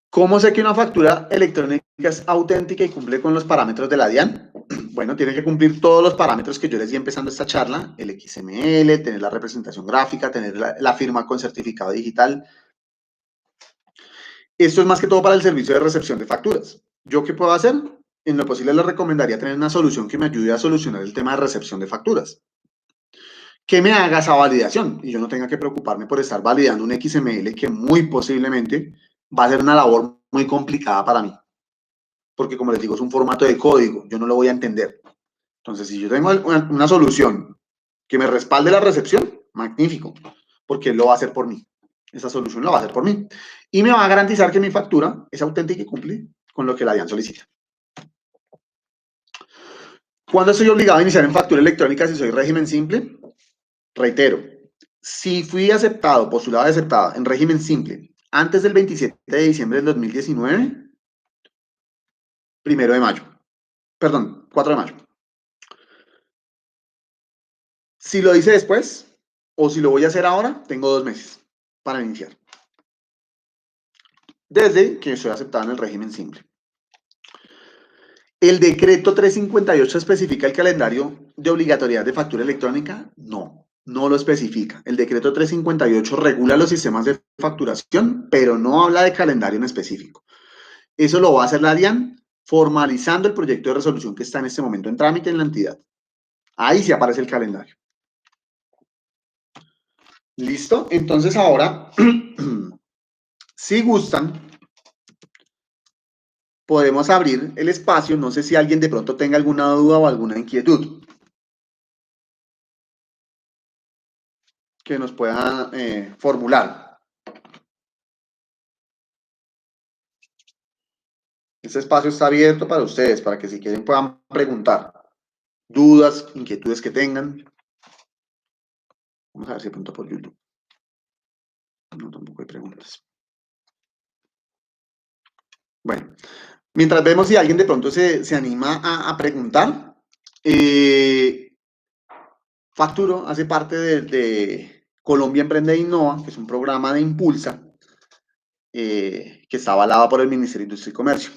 ¿Cómo sé que una factura electrónica es auténtica y cumple con los parámetros de la DIAN? Bueno, tiene que cumplir todos los parámetros que yo les di empezando esta charla, el XML, tener la representación gráfica, tener la firma con certificado digital. Esto es más que todo para el servicio de recepción de facturas. ¿Yo qué puedo hacer? En lo posible les recomendaría tener una solución que me ayude a solucionar el tema de recepción de facturas. Que me haga esa validación y yo no tenga que preocuparme por estar validando un XML que muy posiblemente va a ser una labor muy complicada para mí, porque como les digo, es un formato de código, yo no lo voy a entender. Entonces, si yo tengo una solución que me respalde la recepción, magnífico, porque él lo va a hacer por mí. Esa solución lo va a hacer por mí. Y me va a garantizar que mi factura es auténtica y cumple con lo que la DIAN solicita. ¿Cuándo estoy obligado a iniciar en factura electrónica si soy régimen simple? Reitero, si fui aceptado, postulado y aceptado en régimen simple antes del 27 de diciembre del 2019, 1 de mayo, perdón, 4 de mayo. Si lo hice después o si lo voy a hacer ahora, tengo 2 meses para iniciar. Desde que soy aceptado en el régimen simple. ¿El decreto 358 especifica el calendario de obligatoriedad de factura electrónica? No, no lo especifica. El decreto 358 regula los sistemas de facturación, pero no habla de calendario en específico. Eso lo va a hacer la DIAN formalizando el proyecto de resolución que está en este momento en trámite en la entidad. Ahí sí aparece el calendario. ¿Listo? Entonces ahora, si gustan, podemos abrir el espacio. No sé si alguien de pronto tenga alguna duda o alguna inquietud que nos pueda formular. Este espacio está abierto para ustedes, para que si quieren puedan preguntar dudas, inquietudes que tengan. Vamos a ver si de pronto por YouTube. No, tampoco hay preguntas. Bueno, mientras vemos si alguien de pronto se anima a preguntar. Facturo hace parte de Colombia Emprende e Innova, que es un programa de Impulsa, que está avalado por el Ministerio de Industria y Comercio.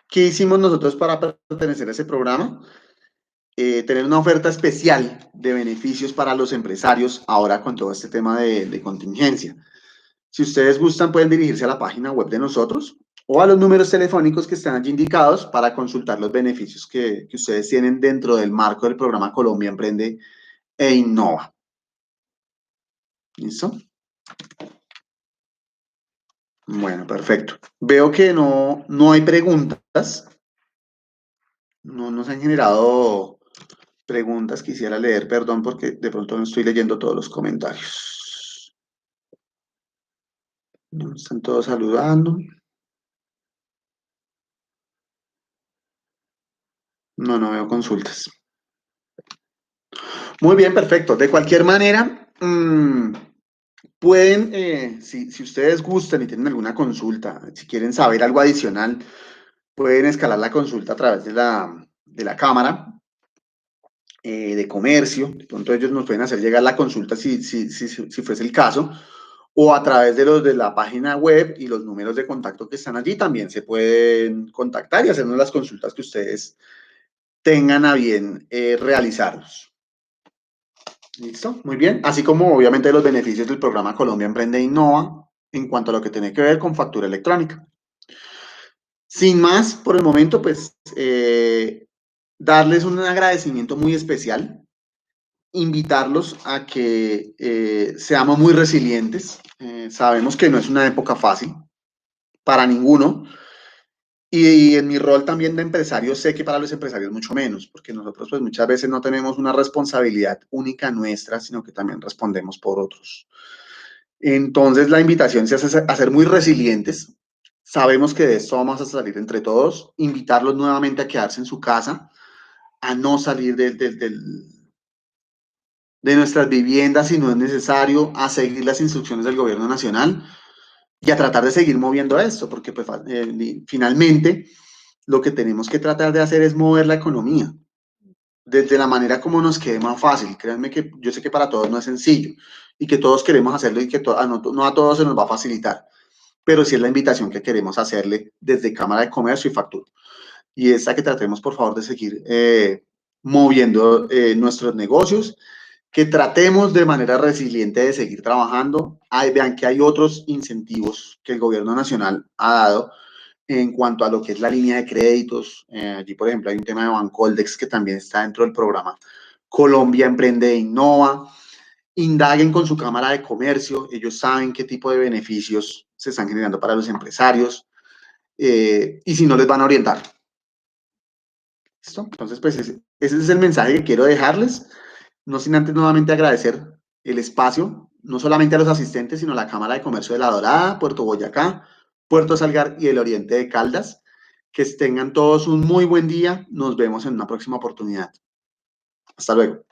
¿Qué hicimos nosotros para pertenecer a ese programa? Tener una oferta especial de beneficios para los empresarios ahora con todo este tema de contingencia. Si ustedes gustan, pueden dirigirse a la página web de nosotros o a los números telefónicos que están allí indicados para consultar los beneficios que ustedes tienen dentro del marco del programa Colombia Emprende e Innova. ¿Listo? Bueno, perfecto. Veo que no hay preguntas. No nos han generado preguntas. Quisiera leer, perdón, porque de pronto no estoy leyendo todos los comentarios. No están todos saludando. No veo consultas. Muy bien, perfecto. De cualquier manera, pueden, si ustedes gustan y tienen alguna consulta, si quieren saber algo adicional, pueden escalar la consulta a través de la cámara de comercio. De pronto ellos nos pueden hacer llegar la consulta si fuese el caso, o a través de la página web y los números de contacto que están allí también se pueden contactar y hacernos las consultas que ustedes tengan a bien realizarlos. ¿Listo? Muy bien. Así como obviamente los beneficios del programa Colombia Emprende e Innova en cuanto a lo que tiene que ver con factura electrónica. Sin más, por el momento, pues darles un agradecimiento muy especial, invitarlos a que seamos muy resilientes. Sabemos que no es una época fácil para ninguno. Y en mi rol también de empresario, sé que para los empresarios mucho menos, porque nosotros pues muchas veces no tenemos una responsabilidad única nuestra, sino que también respondemos por otros. Entonces la invitación se hace a ser muy resilientes. Sabemos que de esto vamos a salir entre todos, invitarlos nuevamente a quedarse en su casa, a no salir de nuestras viviendas si no es necesario, a seguir las instrucciones del gobierno nacional y a tratar de seguir moviendo esto, porque pues, finalmente lo que tenemos que tratar de hacer es mover la economía desde la manera como nos quede más fácil. Créanme que yo sé que para todos no es sencillo y que todos queremos hacerlo y que no a todos se nos va a facilitar, pero sí es la invitación que queremos hacerle desde Cámara de Comercio y Factura. Y es a que tratemos, por favor, de seguir moviendo nuestros negocios, que tratemos de manera resiliente de seguir trabajando. Vean que hay otros incentivos que el gobierno nacional ha dado en cuanto a lo que es la línea de créditos. Allí, por ejemplo, hay un tema de Bancoldex que también está dentro del programa Colombia Emprende e Innova. indaguen con su Cámara de Comercio, ellos saben qué tipo de beneficios se están generando para los empresarios, y si no les van a orientar. ¿Listo? Entonces, pues ese es el mensaje que quiero dejarles, no sin antes nuevamente agradecer el espacio, no solamente a los asistentes, sino a la Cámara de Comercio de La Dorada, Puerto Boyacá, Puerto Salgar y el Oriente de Caldas. Que tengan todos un muy buen día. Nos vemos en una próxima oportunidad. Hasta luego.